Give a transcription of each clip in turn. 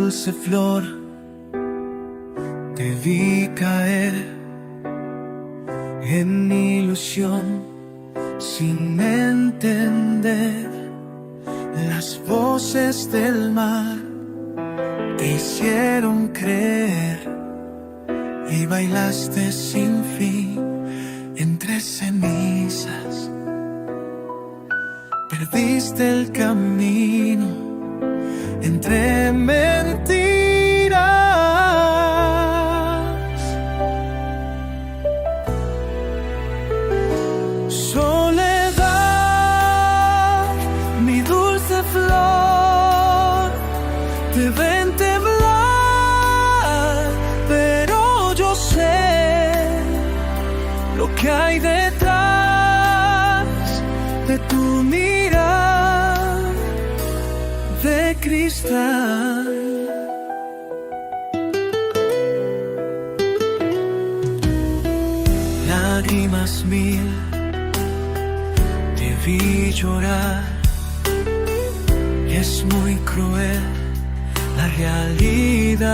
dulce flor, te vi caer en ilusión sin entender. Las voces del mar te hicieron creer y bailaste sin fin entre cenizas. Perdiste el camino entre mentiras. Soledad, mi dulce flor, te ven temblar, pero yo sé lo que hay detrás de tu mirar de cristal. Lágrimas mil te vi llorar, y es muy cruel la realidad.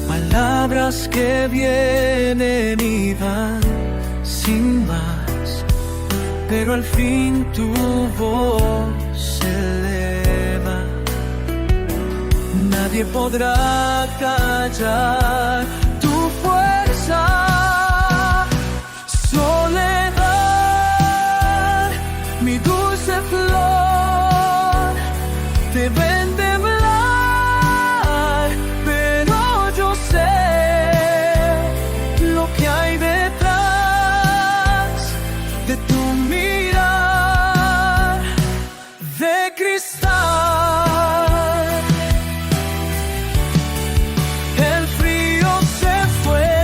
Palabras que vienen y van sin más, pero al fin tu voz se eleva. Nadie podrá callar tu fuerza. Soledad, mi dulce flor, te ven temblar, pero yo sé lo que hay detrás de tu mirar de cristal. El frío se fue,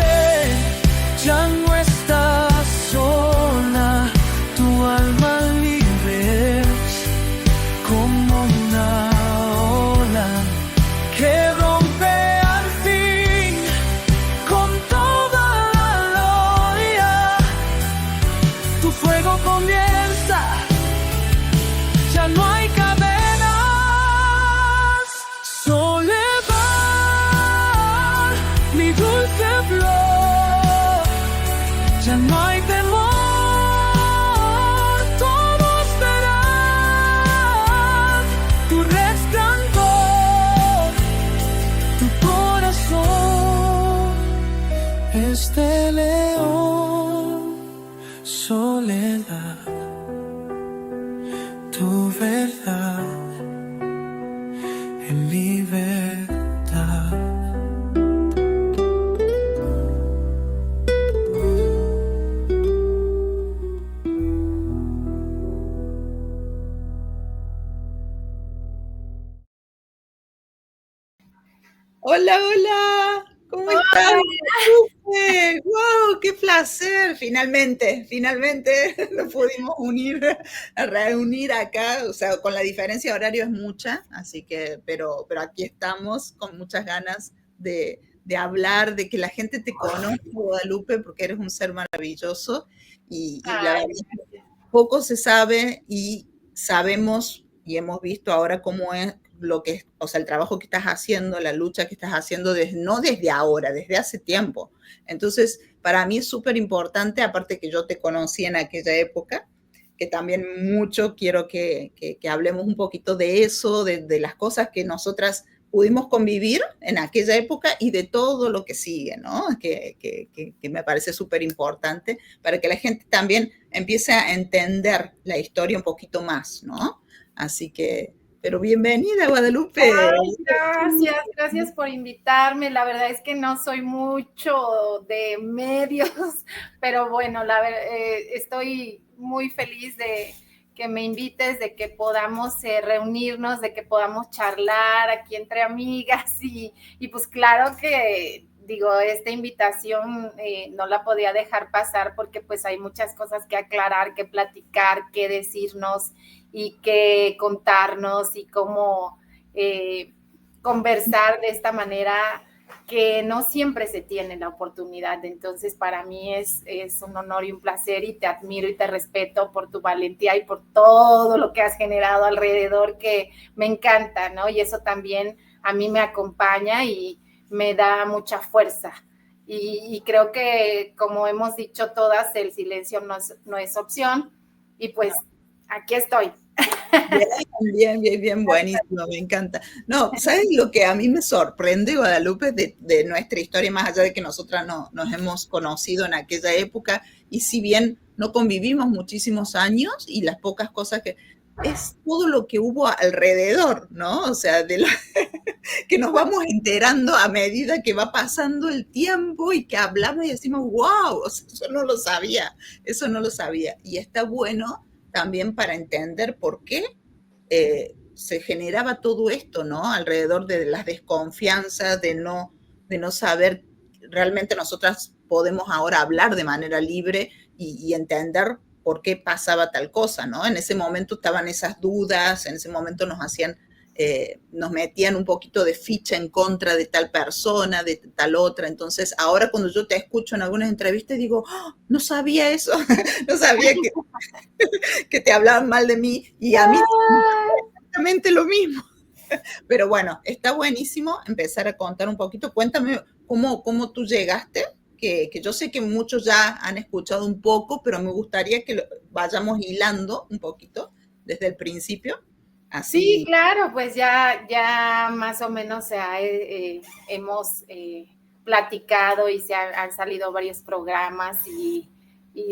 ya no estás sola, tu alma libre es como una ola que rompe al fin con toda la gloria. Tu fuego comienza, ya no hay cadenas. Soledad, mi dulce flor, ya no hay temor, todos verán tu resplandor, tu corazón es de león. Soledad, tu verdad en libertad. Hola, hola, ¿cómo estás? ¡Wow! ¡Qué placer! Finalmente nos pudimos reunir acá, o sea, con la diferencia de horario es mucha, así que, pero aquí estamos con muchas ganas de hablar, de que la gente te conozca, Guadalupe, porque eres un ser maravilloso y la verdad es que poco se sabe y sabemos y hemos visto ahora cómo es lo que es, o sea, el trabajo que estás haciendo, la lucha que estás haciendo, no desde ahora, desde hace tiempo. Entonces, para mí es súper importante, aparte que yo te conocí en aquella época, que también mucho quiero que hablemos un poquito de eso, de las cosas que nosotras pudimos convivir en aquella época y de todo lo que sigue, ¿no? Que me parece súper importante para que la gente también empiece a entender la historia un poquito más, ¿no? Así que, pero bienvenida, Guadalupe. Ay, gracias por invitarme. La verdad es que no soy mucho de medios, pero bueno, estoy muy feliz de que me invites, de que podamos reunirnos, de que podamos charlar aquí entre amigas y pues claro que digo, esta invitación no la podía dejar pasar porque pues hay muchas cosas que aclarar, que platicar, que decirnos y que contarnos y cómo conversar de esta manera que no siempre se tiene la oportunidad. Entonces, para mí es un honor y un placer, y te admiro y te respeto por tu valentía y por todo lo que has generado alrededor, que me encanta, ¿no? Y eso también a mí me acompaña y me da mucha fuerza. Y creo que, como hemos dicho todas, el silencio no es opción. Y pues aquí estoy. Bien, buenísimo, me encanta. No, ¿sabes lo que a mí me sorprende, Guadalupe, de nuestra historia, más allá de que nosotras no, nos hemos conocido en aquella época, y si bien no convivimos muchísimos años, y las pocas cosas que... es todo lo que hubo alrededor, ¿no? O sea, que nos vamos enterando a medida que va pasando el tiempo y que hablamos y decimos, wow, o sea, eso no lo sabía. Y está bueno también para entender por qué se generaba todo esto, ¿no? Alrededor de las desconfianzas, de no saber, realmente nosotras podemos ahora hablar de manera libre y entender por qué pasaba tal cosa, ¿no? En ese momento estaban esas dudas, en ese momento nos metían un poquito de ficha en contra de tal persona, de tal otra. Entonces, ahora cuando yo te escucho en algunas entrevistas, digo, oh, no sabía eso, no sabía que te hablaban mal de mí, y a mí exactamente lo mismo. Pero bueno, está buenísimo empezar a contar un poquito. Cuéntame cómo tú llegaste, que yo sé que muchos ya han escuchado un poco, pero me gustaría que vayamos hilando un poquito desde el principio. Sí, Así. claro, pues ya más o menos hemos platicado, y han salido varios programas y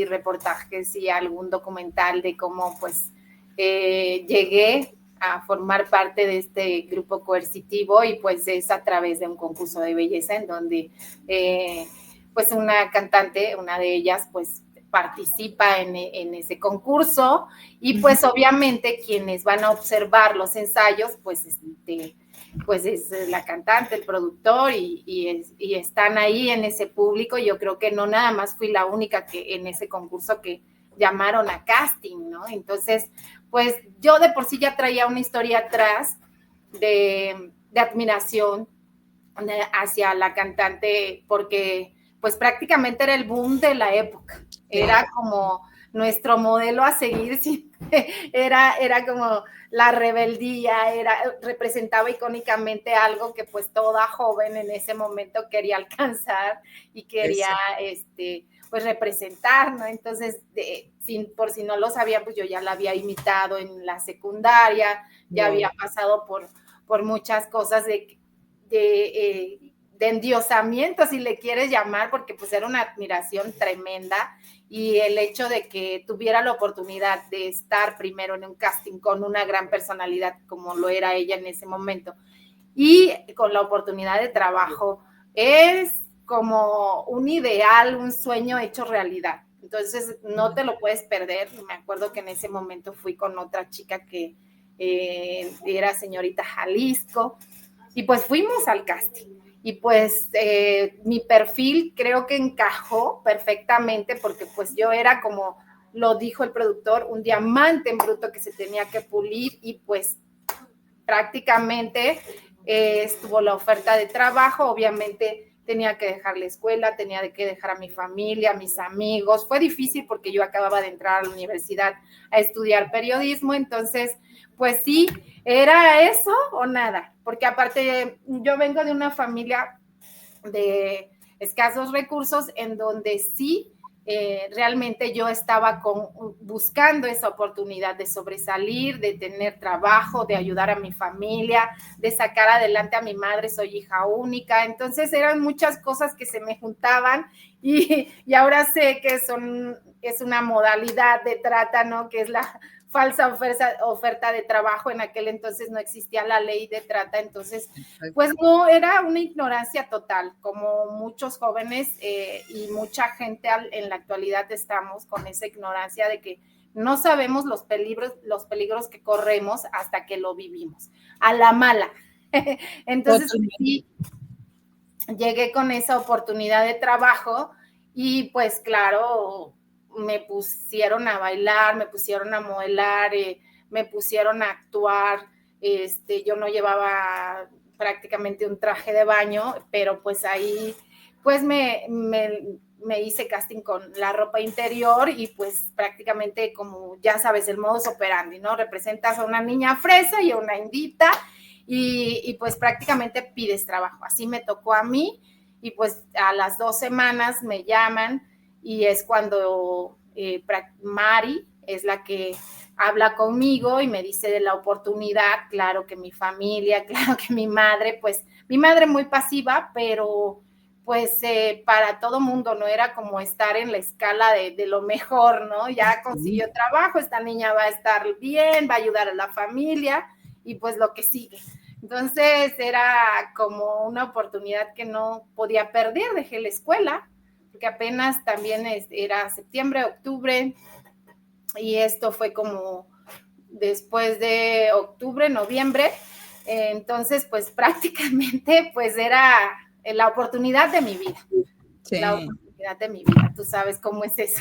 reportajes y algún documental de cómo pues llegué a formar parte de este grupo coercitivo, y pues es a través de un concurso de belleza en donde pues una cantante, una de ellas, pues participa en ese concurso, y pues obviamente quienes van a observar los ensayos, pues es la cantante, el productor, y están ahí en ese público. Yo creo que no nada más fui la única que en ese concurso que llamaron a casting, ¿no? Entonces, pues yo de por sí ya traía una historia atrás de admiración hacia la cantante, porque pues prácticamente era el boom de la época, era como nuestro modelo a seguir, era como la rebeldía, representaba icónicamente algo que pues toda joven en ese momento quería alcanzar y quería pues representar, ¿no? Entonces, por si no lo sabían, pues yo ya la había imitado en la secundaria, ya había pasado por muchas cosas de endiosamiento, si le quieres llamar, porque pues era una admiración tremenda, y el hecho de que tuviera la oportunidad de estar primero en un casting con una gran personalidad como lo era ella en ese momento, y con la oportunidad de trabajo, es como un ideal, un sueño hecho realidad. Entonces no te lo puedes perder. Me acuerdo que en ese momento fui con otra chica que era señorita Jalisco, y pues fuimos al casting. Y pues mi perfil creo que encajó perfectamente, porque pues yo era, como lo dijo el productor, un diamante en bruto que se tenía que pulir, y pues prácticamente estuvo la oferta de trabajo. Obviamente tenía que dejar la escuela, tenía que dejar a mi familia, a mis amigos. Fue difícil porque yo acababa de entrar a la universidad a estudiar periodismo, entonces pues sí, era eso o nada, porque aparte yo vengo de una familia de escasos recursos, en donde sí realmente yo estaba buscando esa oportunidad de sobresalir, de tener trabajo, de ayudar a mi familia, de sacar adelante a mi madre. Soy hija única, entonces eran muchas cosas que se me juntaban, y ahora sé que es una modalidad de trata, ¿no? Que es la falsa oferta de trabajo. En aquel entonces no existía la ley de trata, entonces pues no, era una ignorancia total, como muchos jóvenes y mucha gente en la actualidad estamos con esa ignorancia de que no sabemos los peligros que corremos hasta que lo vivimos, a la mala. Entonces sí, llegué con esa oportunidad de trabajo, y pues claro, me pusieron a bailar, me pusieron a modelar, me pusieron a actuar. Yo no llevaba prácticamente un traje de baño, pero pues ahí pues me hice casting con la ropa interior y pues prácticamente como ya sabes el modus operandi, ¿no? Representas a una niña fresa y a una indita y pues prácticamente pides trabajo. Así me tocó a mí y pues a las 2 semanas me llaman y es cuando Mari es la que habla conmigo y me dice de la oportunidad. Claro que mi familia, claro que mi madre, pues mi madre muy pasiva, pero pues para todo mundo, ¿no? Era como estar en la escala de lo mejor, ¿no? Ya consiguió trabajo, esta niña va a estar bien, va a ayudar a la familia y pues lo que sigue. Entonces era como una oportunidad que no podía perder. Dejé la escuela, porque apenas también era septiembre, octubre, y esto fue como después de octubre, noviembre. Entonces, pues prácticamente pues era la oportunidad de mi vida. Sí. La oportunidad de mi vida. Tú sabes cómo es eso.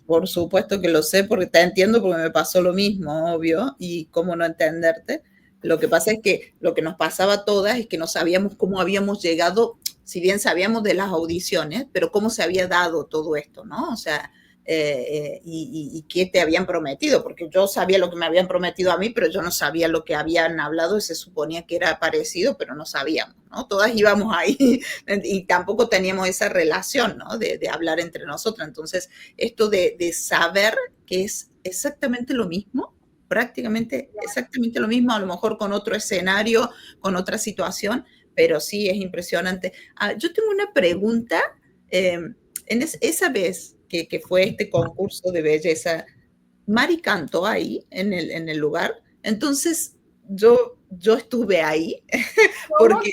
Por supuesto que lo sé, porque te entiendo, porque me pasó lo mismo, obvio, y cómo no entenderte. Lo que pasa es que lo que nos pasaba a todas es que no sabíamos cómo habíamos llegado, si bien sabíamos de las audiciones, pero cómo se había dado todo esto, ¿no? O sea, y qué te habían prometido, porque yo sabía lo que me habían prometido a mí, pero yo no sabía lo que habían hablado y se suponía que era parecido, pero no sabíamos, ¿no? Todas íbamos ahí y tampoco teníamos esa relación, ¿no? De hablar entre nosotras. Entonces, esto de saber que es exactamente lo mismo, prácticamente exactamente lo mismo, a lo mejor con otro escenario, con otra situación, pero sí es impresionante. Yo tengo una pregunta, en esa vez que fue este concurso de belleza, Mari cantó ahí, en el lugar, entonces yo estuve ahí, porque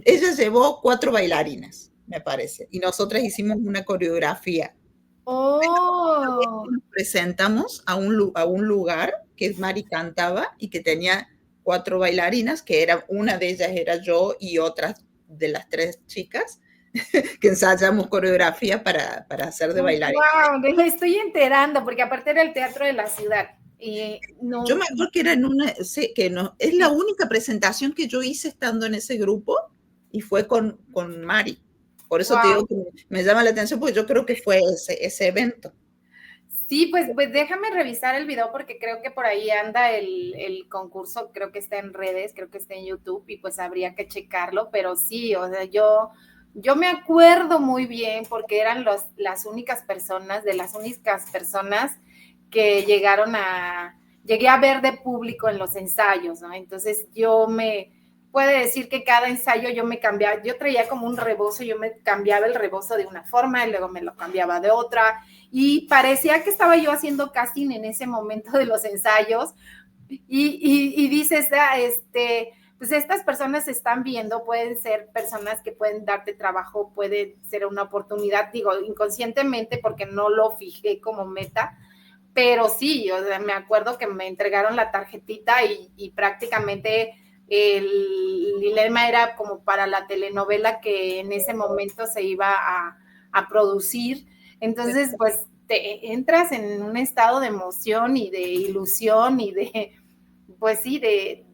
ella llevó 4 bailarinas, me parece, y nosotras hicimos una coreografía. Oh. Nos presentamos a un lugar que Mari cantaba y que tenía 4 bailarinas, que era, una de ellas era yo y otras de las 3 chicas, que ensayamos coreografía para hacer de bailarina. ¡Wow! Me estoy enterando, porque aparte era el Teatro de la Ciudad. Y no, yo me acuerdo que era en una, sí, que no, es la única presentación que yo hice estando en ese grupo y fue con Mari. Por eso te digo que me llama la atención, porque yo creo que fue ese evento. Sí, pues déjame revisar el video porque creo que por ahí anda el concurso, creo que está en redes, creo que está en YouTube y pues habría que checarlo, pero sí, o sea, yo me acuerdo muy bien porque eran las únicas personas, de las únicas personas que llegué a ver de público en los ensayos, ¿no? Entonces puede decir que cada ensayo yo me cambiaba, yo traía como un rebozo, yo me cambiaba el rebozo de una forma y luego me lo cambiaba de otra y parecía que estaba yo haciendo casting en ese momento de los ensayos y dices, pues estas personas se están viendo, pueden ser personas que pueden darte trabajo, puede ser una oportunidad, digo, inconscientemente porque no lo fijé como meta, pero sí, o sea, me acuerdo que me entregaron la tarjetita y prácticamente el dilema era como para la telenovela que en ese momento se iba a producir. Entonces, pues te entras en un estado de emoción y de ilusión y de, pues sí, de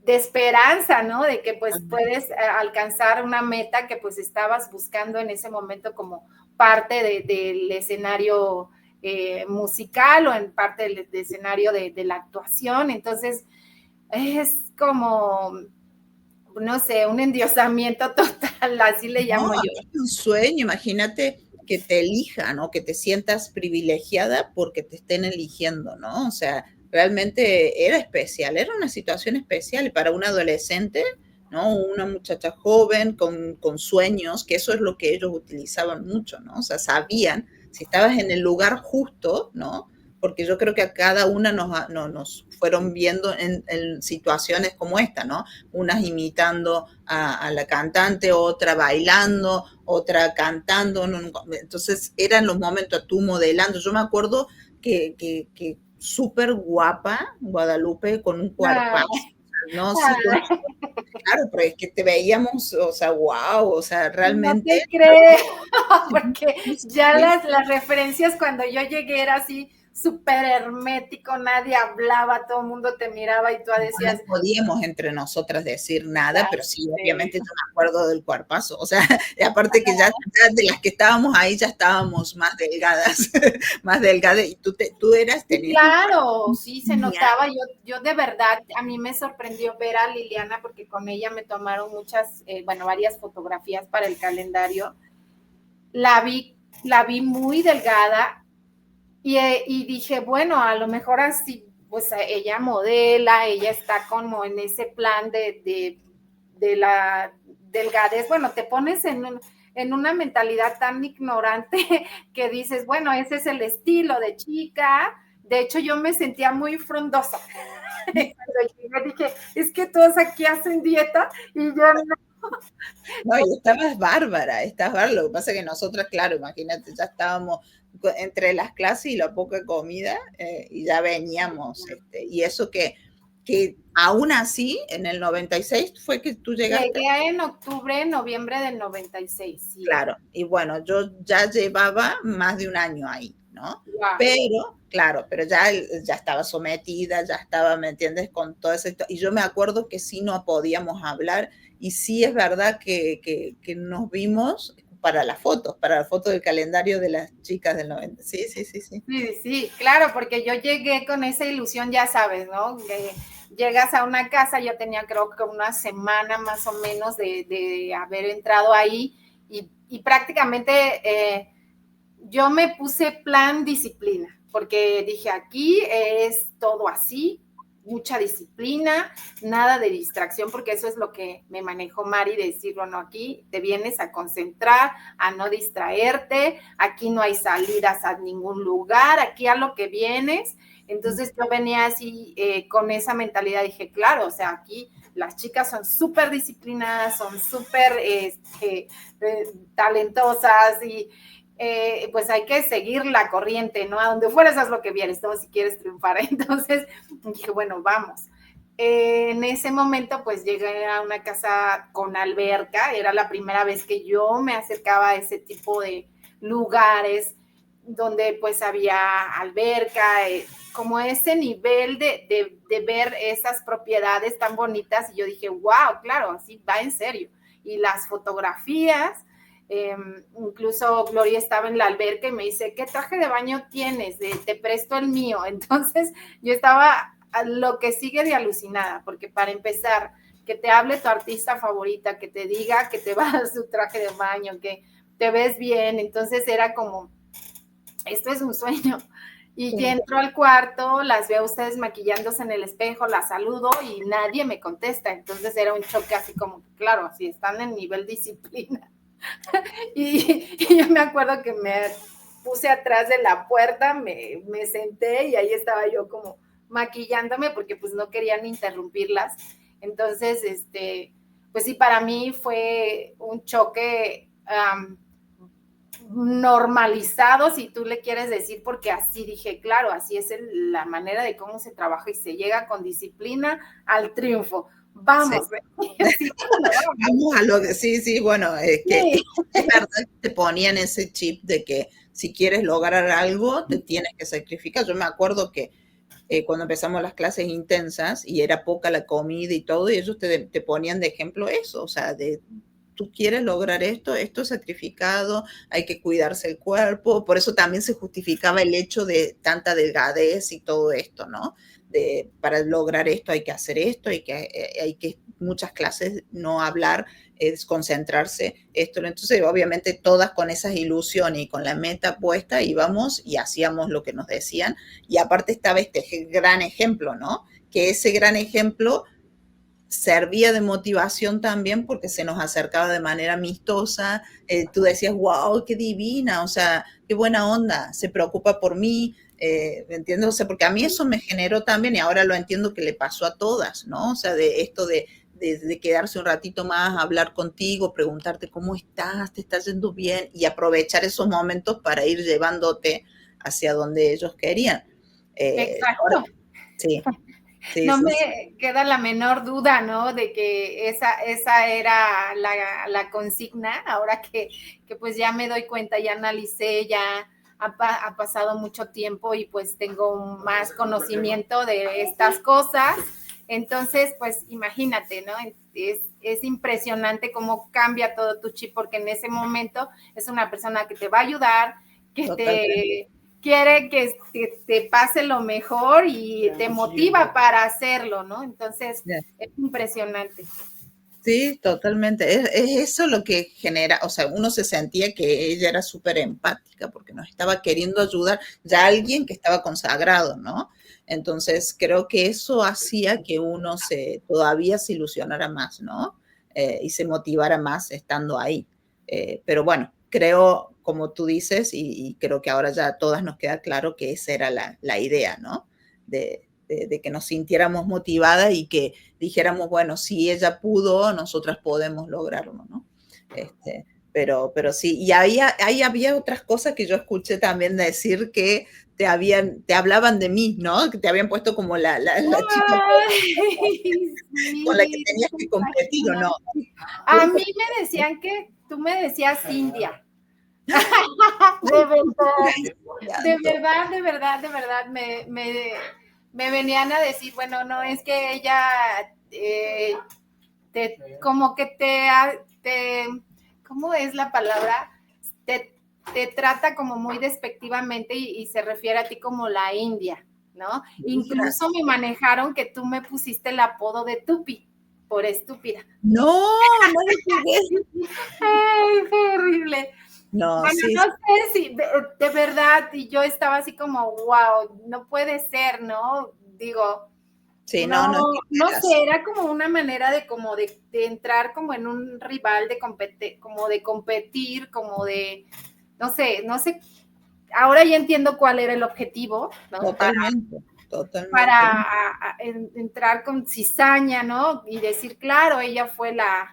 esperanza, ¿no? De que pues puedes alcanzar una meta que pues estabas buscando en ese momento como parte del escenario musical o en parte del escenario de la actuación. Entonces, es como, no sé, un endiosamiento total, así le llamo yo. Es un sueño, imagínate que te elijan, ¿no? Que te sientas privilegiada porque te estén eligiendo, ¿no? O sea, realmente era especial, era una situación especial para un adolescente, ¿no? Una muchacha joven con sueños, que eso es lo que ellos utilizaban mucho, ¿no? O sea, sabían si estabas en el lugar justo, ¿no? Porque yo creo que a cada una nos fueron viendo en situaciones como esta, ¿no? Unas imitando a la cantante, otra bailando, otra cantando, ¿no? Entonces eran los momentos, tú modelando. Yo me acuerdo que súper guapa, Guadalupe, con un cuerpazo, ¿no? Sí, claro, pero es que te veíamos, o sea, wow, o sea, realmente. No te creo, porque ya las referencias cuando yo llegué era así súper hermético, nadie hablaba, todo el mundo te miraba y tú decías... No podíamos entre nosotras decir nada, pero sí, obviamente yo me acuerdo del cuerpazo, o sea, y aparte que ya de las que estábamos ahí ya estábamos más delgadas, más delgadas, y tú eras... Claro, sí, se notaba, yo de verdad, a mí me sorprendió ver a Liliana, porque con ella me tomaron muchas, varias fotografías para el calendario, la vi muy delgada, y dije, bueno, a lo mejor así, pues ella modela, ella está como en ese plan de la delgadez. Bueno, te pones en una mentalidad tan ignorante que dices, bueno, ese es el estilo de chica. De hecho, yo me sentía muy frondosa. Cuando dije, es que todos aquí hacen dieta y yo no. No, y estabas bárbara, lo que pasa es que nosotras, claro, imagínate, ya estábamos entre las clases y la poca comida, y ya veníamos, y eso que aún así, en el 96 fue que tú llegaste. Llegué en octubre, noviembre del 96, sí. Claro, y bueno, yo ya llevaba más de un año ahí, ¿no? Wow. Pero, claro, pero ya estaba sometida, ya estaba, ¿me entiendes? Con todo eso, y yo me acuerdo que sí no podíamos hablar, y sí es verdad que nos vimos para la foto del calendario de las chicas del 90. Sí. Sí, claro, porque yo llegué con esa ilusión, ya sabes, ¿no? Llegas a una casa, yo tenía creo que una semana más o menos de haber entrado ahí, y prácticamente yo me puse plan disciplina, porque dije, aquí es todo así, mucha disciplina, nada de distracción, porque eso es lo que me manejó Mari, de decir, bueno, aquí te vienes a concentrar, a no distraerte, aquí no hay salidas a ningún lugar, aquí a lo que vienes. Entonces yo venía así con esa mentalidad, dije, claro, o sea, aquí las chicas son súper disciplinadas, son súper talentosas, y pues hay que seguir la corriente, ¿no? A donde fueras haz lo que vienes, todo si quieres triunfar. Entonces dije, bueno, vamos. En ese momento pues llegué a una casa con alberca, era la primera vez que yo me acercaba a ese tipo de lugares donde pues había alberca, como ese nivel de ver esas propiedades tan bonitas, y yo dije, wow, claro, así va en serio. Y las fotografías, incluso Gloria estaba en la alberca y me dice, ¿qué traje de baño tienes? Te presto el mío. Entonces yo estaba a lo que sigue de alucinada, porque para empezar, que te hable tu artista favorita, que te diga que te va a dar su traje de baño, que te ves bien. Entonces era como, esto es un sueño. Y sí, entro al cuarto, las veo a ustedes maquillándose en el espejo, las saludo y nadie me contesta. Entonces era un choque así como, claro, si están en nivel disciplina. Y yo me acuerdo que me puse atrás de la puerta, me senté, y ahí estaba yo como maquillándome, porque pues no querían interrumpirlas. Entonces, pues sí, para mí fue un choque normalizado, si tú le quieres decir, porque así dije, claro, así es la manera de cómo se trabaja y se llega con disciplina al triunfo. Vamos. Sí. Vamos a lo que sí, bueno, es que es verdad que te ponían ese chip de que si quieres lograr algo, te tienes que sacrificar. Yo me acuerdo que cuando empezamos las clases intensas y era poca la comida y todo, y ellos te ponían de ejemplo eso, o sea, tú quieres lograr esto es sacrificado, hay que cuidarse el cuerpo, por eso también se justificaba el hecho de tanta delgadez y todo esto, ¿no? Para lograr esto hay que hacer esto, hay que muchas clases no hablar, concentrarse, esto. Entonces, obviamente, todas con esas ilusiones y con la meta puesta íbamos y hacíamos lo que nos decían, y aparte estaba este gran ejemplo, ¿no? Que ese gran ejemplo servía de motivación también porque se nos acercaba de manera amistosa, tú decías, wow, qué divina, o sea, qué buena onda, se preocupa por mí, ¿me entiendes? O sea, porque a mí eso me generó también, y ahora lo entiendo que le pasó a todas, ¿no? O sea, de esto de quedarse un ratito más, hablar contigo, preguntarte cómo estás, te está yendo bien, y aprovechar esos momentos para ir llevándote hacia donde ellos querían. Exacto. Ahora, sí. Sí, no me queda la menor duda, ¿no? De que esa era la consigna. Ahora que pues ya me doy cuenta, ya analicé, ya ha pasado mucho tiempo y pues tengo más conocimiento de estas cosas. Entonces, pues imagínate, ¿no? Es impresionante cómo cambia todo tu chip, porque en ese momento es una persona que te va a ayudar, que te quiere que te pase lo mejor y te motiva para hacerlo, ¿no? Entonces, es impresionante. Sí, totalmente. Es eso lo que genera, o sea, uno se sentía que ella era súper empática porque nos estaba queriendo ayudar ya a alguien que estaba consagrado, ¿no? Entonces, creo que eso hacía que uno todavía se ilusionara más, ¿no? Y se motivara más estando ahí. Pero bueno, creo, como tú dices, y creo que ahora ya a todas nos queda claro que esa era la idea, ¿no? De que nos sintiéramos motivadas y que dijéramos, bueno, si ella pudo, nosotras podemos lograrlo, ¿no? Pero sí, y ahí había otras cosas que yo escuché también decir que te hablaban de mí, ¿no? Que te habían puesto como la chica con la que tenías que competir, ¿o no? A mí me decían que tú me decías India. De verdad, me venían a decir, bueno, no, es que ella como que ¿cómo es la palabra? Te trata como muy despectivamente y se refiere a ti como la India, ¿no? Incluso me manejaron que tú me pusiste el apodo de Tupi, por estúpida. No me pegué. Ay, fue horrible. No, bueno, sí. No sé si de verdad, y yo estaba así como, wow, no puede ser, ¿no? Digo, sí, no sé, era como una manera de entrar como en un rival, como de competir, como de, no sé, ahora ya entiendo cuál era el objetivo, ¿no? Totalmente. Para entrar con cizaña, ¿no? Y decir, claro, ella fue la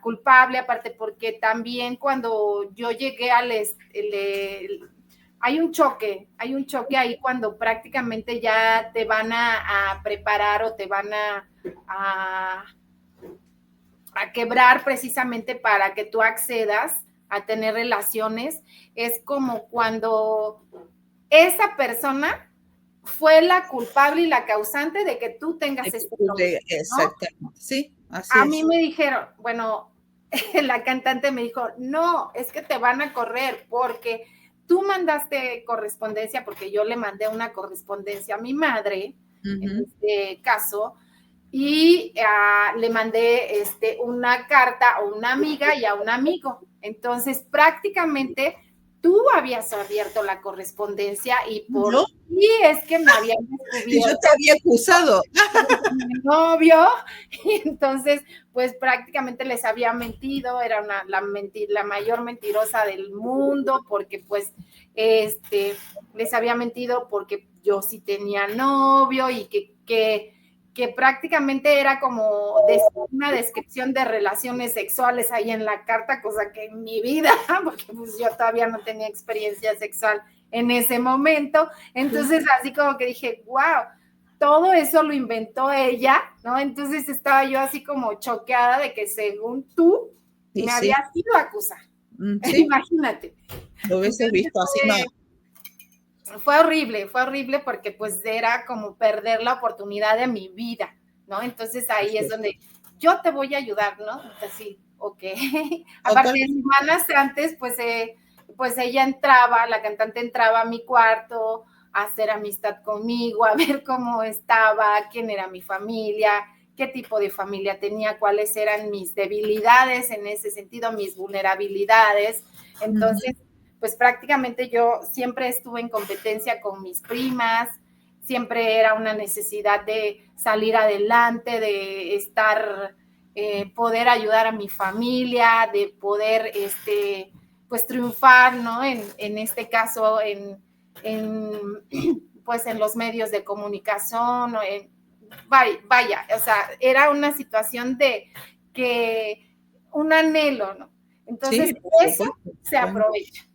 culpable, aparte porque también cuando yo llegué hay un choque ahí cuando prácticamente ya te van a preparar o te van a quebrar precisamente para que tú accedas a tener relaciones. Es como cuando esa persona fue la culpable y la causante de que tú tengas este problema, ¿no? Exactamente, sí, así A es. mí me dijeron, bueno, la cantante me dijo, no, es que te van a correr porque tú mandaste correspondencia, porque yo le mandé una correspondencia a mi madre, en este caso, y le mandé una carta a una amiga y a un amigo. Entonces, prácticamente tú habías abierto la correspondencia y por ti es que me habían descubierto. Y yo te había acusado. Mi novio, y entonces, pues prácticamente les había mentido, era la mayor mentirosa del mundo, porque pues, les había mentido porque yo sí tenía novio y que prácticamente era como una descripción de relaciones sexuales ahí en la carta, cosa que en mi vida, porque pues yo todavía no tenía experiencia sexual en ese momento. Entonces, así como que dije, wow, todo eso lo inventó ella, ¿no? Entonces estaba yo así como choqueada de que según tú me habías ido a acusar. ¿Sí? Imagínate. Lo hubieses visto así más. Fue horrible porque pues era como perder la oportunidad de mi vida, ¿no? Entonces ahí es donde yo te voy a ayudar, ¿no? Así, ok. Aparte, semanas antes, pues ella entraba, la cantante entraba a mi cuarto a hacer amistad conmigo, a ver cómo estaba, quién era mi familia, qué tipo de familia tenía, cuáles eran mis debilidades en ese sentido, mis vulnerabilidades. Entonces, pues prácticamente yo siempre estuve en competencia con mis primas, siempre era una necesidad de salir adelante, de estar, poder ayudar a mi familia, de poder, pues triunfar, ¿no? En este caso, pues en los medios de comunicación, o vaya, o sea, era una situación de que un anhelo, ¿no? Entonces, eso se aprovecha.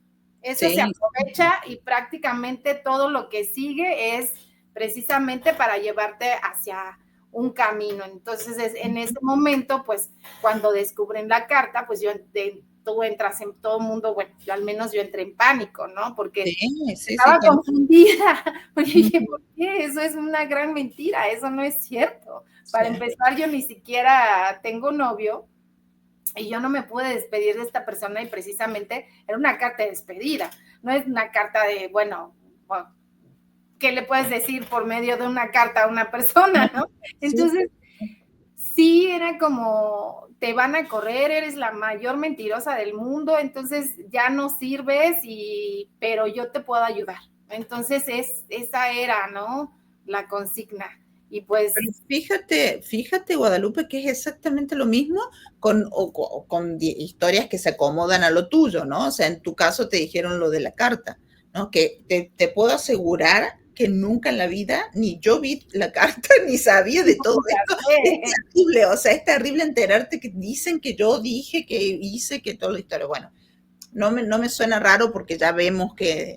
Eso se aprovecha y prácticamente todo lo que sigue es precisamente para llevarte hacia un camino. Entonces, en ese momento, pues, cuando descubren la carta, pues yo tú entras en todo el mundo, bueno, al menos yo entré en pánico, ¿no? Porque estaba también. confundida, porque dije, ¿por qué? Eso es una gran mentira, eso no es cierto. Para empezar, yo ni siquiera tengo novio y yo no me pude despedir de esta persona y precisamente era una carta de despedida, no es una carta de, bueno, ¿qué le puedes decir por medio de una carta a una persona, no? Entonces, sí era como, te van a correr, eres la mayor mentirosa del mundo, entonces ya no sirves, pero yo te puedo ayudar. Entonces, esa era, ¿no? La consigna. Y pues... Pero fíjate, Guadalupe, que es exactamente lo mismo con historias que se acomodan a lo tuyo, ¿no? O sea, en tu caso te dijeron lo de la carta, ¿no? Que te puedo asegurar que nunca en la vida ni yo vi la carta ni sabía de todo esto. Es terrible, o sea, es terrible enterarte que dicen que yo dije, que hice, que toda la historia. Bueno, no me suena raro porque ya vemos que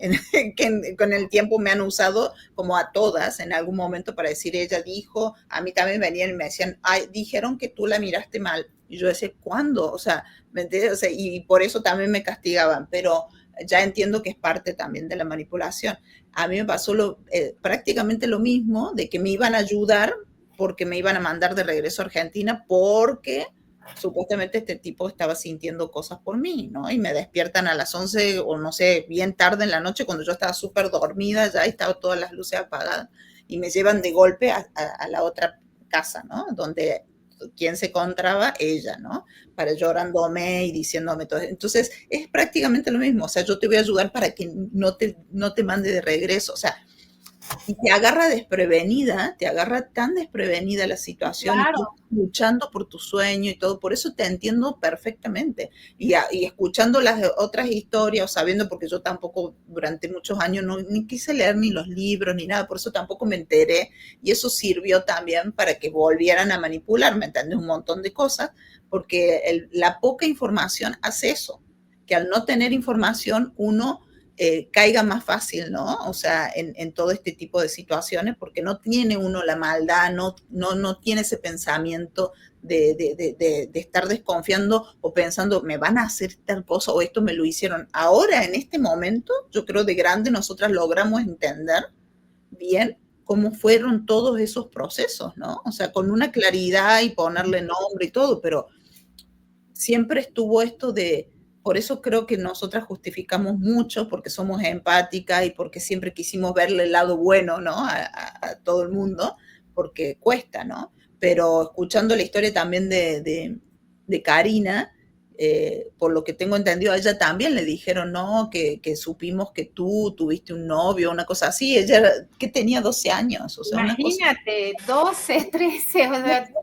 con el tiempo me han usado como a todas en algún momento para decir ella dijo, a mí también venían y me decían, ay, dijeron que tú la miraste mal. Y yo decía, ¿cuándo? O sea, ¿me entiendes? O sea, y por eso también me castigaban, pero ya entiendo que es parte también de la manipulación. A mí me pasó prácticamente lo mismo, de que me iban a ayudar porque me iban a mandar de regreso a Argentina porque supuestamente este tipo estaba sintiendo cosas por mí, ¿no? Y me despiertan a las 11 o no sé, bien tarde en la noche cuando yo estaba súper dormida ya y estaban todas las luces apagadas y me llevan de golpe a la otra casa, ¿no? Donde quien se encontraba, ella, ¿no? Para llorándome y diciéndome todo. Entonces, es prácticamente lo mismo. O sea, yo te voy a ayudar para que no te mande de regreso. O sea, y te agarra desprevenida, te agarra tan desprevenida la situación, claro. Y tú luchando por tu sueño y todo, por eso te entiendo perfectamente. Y escuchando las otras historias, o sabiendo, porque yo tampoco durante muchos años ni quise leer ni los libros ni nada, por eso tampoco me enteré, y eso sirvió también para que volvieran a manipular, ¿me entiendes? Un montón de cosas, porque la poca información hace eso, que al no tener información uno caiga más fácil, ¿no? O sea, en todo este tipo de situaciones, porque no tiene uno la maldad, no tiene ese pensamiento de estar desconfiando o pensando, me van a hacer tal cosa o esto me lo hicieron. Ahora, en este momento, yo creo de grande nosotras logramos entender bien cómo fueron todos esos procesos, ¿no? O sea, con una claridad y ponerle nombre y todo, pero siempre estuvo esto de... Por eso creo que nosotras justificamos mucho, porque somos empáticas y porque siempre quisimos verle el lado bueno, ¿no? A todo el mundo, porque cuesta, ¿no? Pero escuchando la historia también de Karina, por lo que tengo entendido, a ella también le dijeron, ¿no? Que supimos que tú tuviste un novio, una cosa así. Ella que tenía 12 años. O sea, imagínate, una cosa... 12, 13, o sea, sí,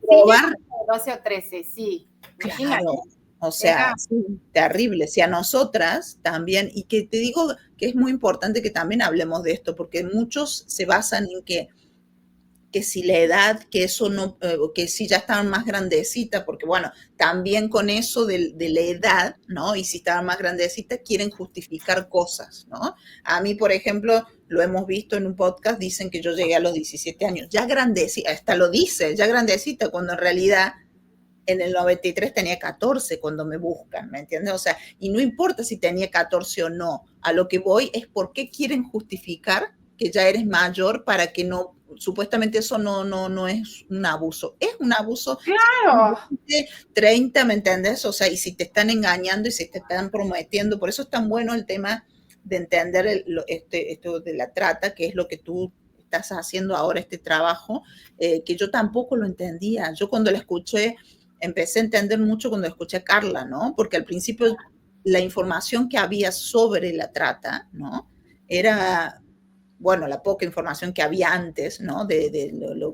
12 o 13, sí. Imagínate. Claro. O sea, sí, terrible. Si a nosotras también, y que te digo que es muy importante que también hablemos de esto, porque muchos se basan en que si la edad, que eso no, que si ya estaban más grandecitas, porque bueno, también con eso de la edad, ¿no? Y si estaban más grandecitas, quieren justificar cosas, ¿no? A mí, por ejemplo, lo hemos visto en un podcast, dicen que yo llegué a los 17 años, ya grandecita, hasta lo dice, ya grandecita, cuando en realidad... En el 93 tenía 14 cuando me buscan, ¿me entiendes? O sea, y no importa si tenía 14 o no, a lo que voy es por qué quieren justificar que ya eres mayor para que no, supuestamente eso no es un abuso, es un abuso. Claro. 30, ¿me entiendes? O sea, y si te están engañando y si te están prometiendo, por eso es tan bueno el tema de entender esto de la trata, que es lo que tú estás haciendo ahora, este trabajo, que yo tampoco lo entendía. Yo cuando la escuché, empecé a entender mucho cuando escuché a Carla, ¿no? Porque al principio la información que había sobre la trata, ¿no? Era, bueno, la poca información que había antes, ¿no?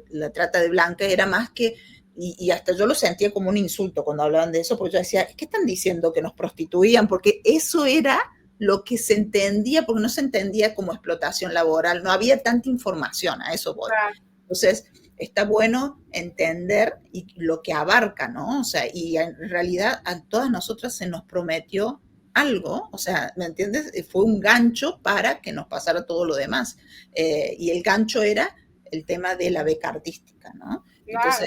La trata de blancas era más que, y hasta yo lo sentía como un insulto cuando hablaban de eso, porque yo decía, ¿qué están diciendo? Que nos prostituían, porque eso era lo que se entendía, porque no se entendía como explotación laboral, no había tanta información, a eso voy. Entonces, está bueno entender y lo que abarca, ¿no? O sea, y en realidad a todas nosotras se nos prometió algo, o sea, ¿me entiendes? Fue un gancho para que nos pasara todo lo demás. Y el gancho era el tema de la beca artística, ¿no? Claro.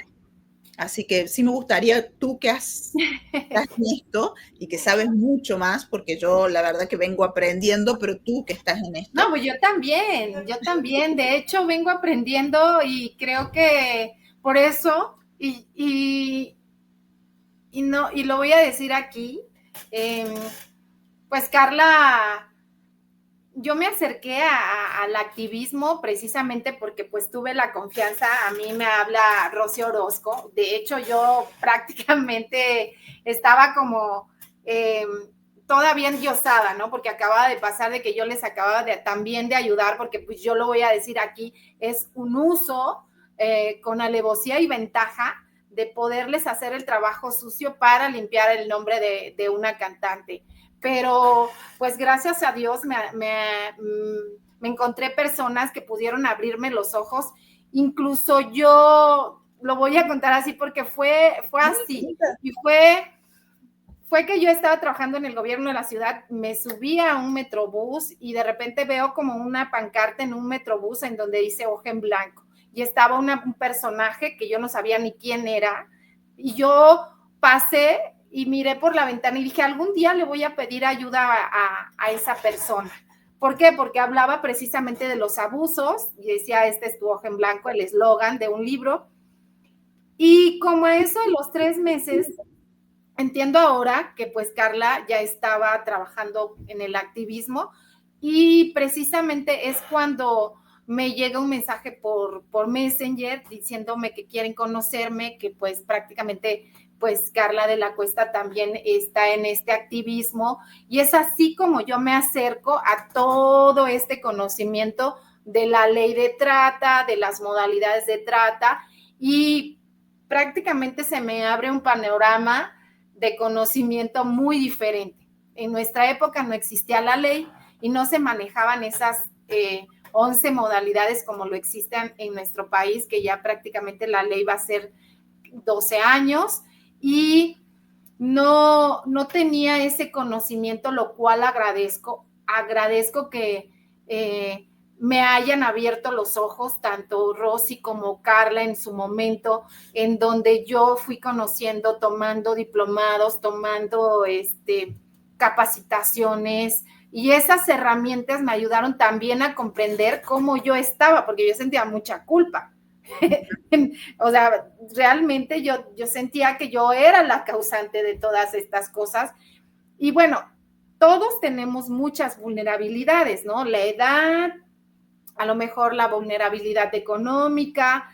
Así que sí me gustaría, tú que estás en esto y que sabes mucho más, porque yo la verdad que vengo aprendiendo, pero tú que estás en No, esto. pues yo también, de hecho vengo aprendiendo y creo que por eso, no, y lo voy a decir aquí, eh, pues Carla, yo me acerqué al activismo precisamente porque pues tuve la confianza, a mí me habla Rocío Orozco, de hecho yo prácticamente estaba como todavía endiosada, ¿no? Porque acababa de pasar de que yo les acababa también de ayudar, porque pues yo lo voy a decir aquí, es un uso con alevosía y ventaja de poderles hacer el trabajo sucio para limpiar el nombre de una cantante. Pero pues gracias a Dios me encontré personas que pudieron abrirme los ojos. Incluso yo lo voy a contar así porque fue así. Y fue que yo estaba trabajando en el gobierno de la ciudad, me subí a un metrobús y de repente veo como una pancarta en un metrobús en donde dice hoja en blanco. Y estaba un personaje que yo no sabía ni quién era. Y yo pasé y miré por la ventana y dije, algún día le voy a pedir ayuda a esa persona. ¿Por qué? Porque hablaba precisamente de los abusos y decía, este es tu hoja en blanco, el eslogan de un libro. Y como a eso de los 3 meses, entiendo ahora que pues Carla ya estaba trabajando en el activismo y precisamente es cuando me llega un mensaje por Messenger diciéndome que quieren conocerme, que pues prácticamente pues Carla de la Cuesta también está en este activismo y es así como yo me acerco a todo este conocimiento de la ley de trata, de las modalidades de trata y prácticamente se me abre un panorama de conocimiento muy diferente. En nuestra época no existía la ley y no se manejaban esas 11 modalidades como lo existen en nuestro país, que ya prácticamente la ley va a ser 12 años y no tenía ese conocimiento, lo cual agradezco que me hayan abierto los ojos, tanto Rosy como Carla en su momento, en donde yo fui conociendo, tomando diplomados, tomando capacitaciones, y esas herramientas me ayudaron también a comprender cómo yo estaba, porque yo sentía mucha culpa. O sea, realmente yo sentía que yo era la causante de todas estas cosas. Y bueno, todos tenemos muchas vulnerabilidades, ¿no? La edad, a lo mejor la vulnerabilidad económica,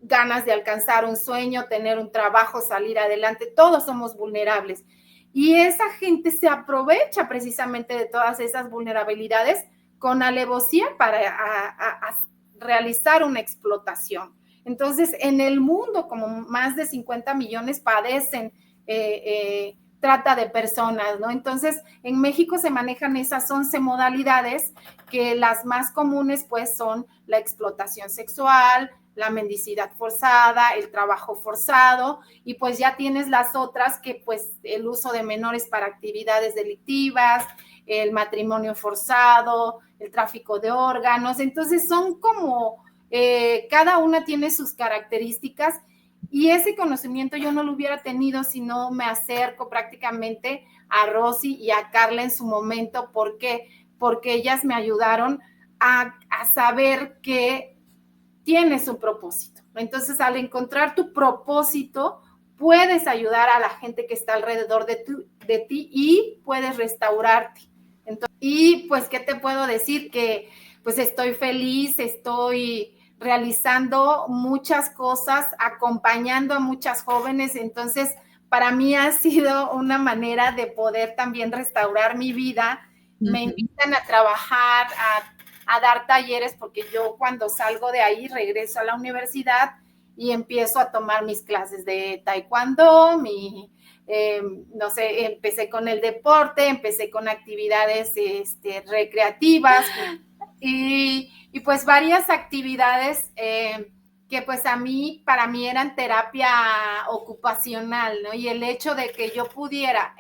ganas de alcanzar un sueño, tener un trabajo, salir adelante, todos somos vulnerables. Y esa gente se aprovecha precisamente de todas esas vulnerabilidades con alevosía para realizar una explotación. Entonces, en el mundo, como más de 50 millones padecen trata de personas, ¿no? Entonces, en México se manejan esas 11 modalidades, que las más comunes, pues, son la explotación sexual, la mendicidad forzada, el trabajo forzado, y pues ya tienes las otras que, pues, el uso de menores para actividades delictivas, el matrimonio forzado, el tráfico de órganos. Entonces, son como, cada una tiene sus características, y ese conocimiento yo no lo hubiera tenido si no me acerco prácticamente a Rosy y a Carla en su momento. ¿Por qué? Porque ellas me ayudaron a saber que tienes un propósito. Entonces, al encontrar tu propósito, puedes ayudar a la gente que está alrededor de ti y puedes restaurarte. Entonces, y pues, ¿qué te puedo decir? Que pues estoy feliz, estoy realizando muchas cosas, acompañando a muchas jóvenes. Entonces, para mí ha sido una manera de poder también restaurar mi vida. Me invitan a trabajar, a dar talleres, porque yo cuando salgo de ahí regreso a la universidad y empiezo a tomar mis clases de taekwondo, no sé, empecé con el deporte, empecé con actividades recreativas y pues varias actividades que pues para mí eran terapia ocupacional, ¿no? Y el hecho de que yo pudiera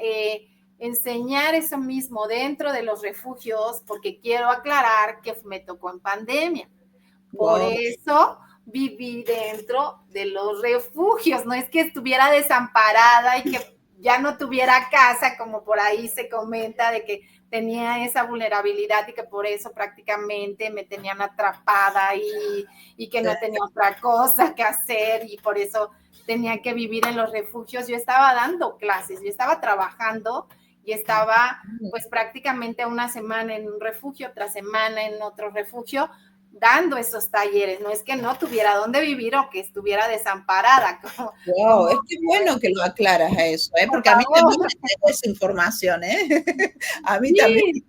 enseñar eso mismo dentro de los refugios, porque quiero aclarar que me tocó en pandemia. Por eso, viví dentro de los refugios, no es que estuviera desamparada y que ya no tuviera casa, como por ahí se comenta, de que tenía esa vulnerabilidad y que por eso prácticamente me tenían atrapada y que no tenía otra cosa que hacer y por eso tenía que vivir en los refugios. Yo estaba dando clases, yo estaba trabajando y estaba pues prácticamente una semana en un refugio, otra semana en otro refugio, dando esos talleres. No es que no tuviera dónde vivir o que estuviera desamparada. Wow, es que bueno que lo aclaras a eso, porque a mí también me llegó esa información, ¿eh? A mí sí, también.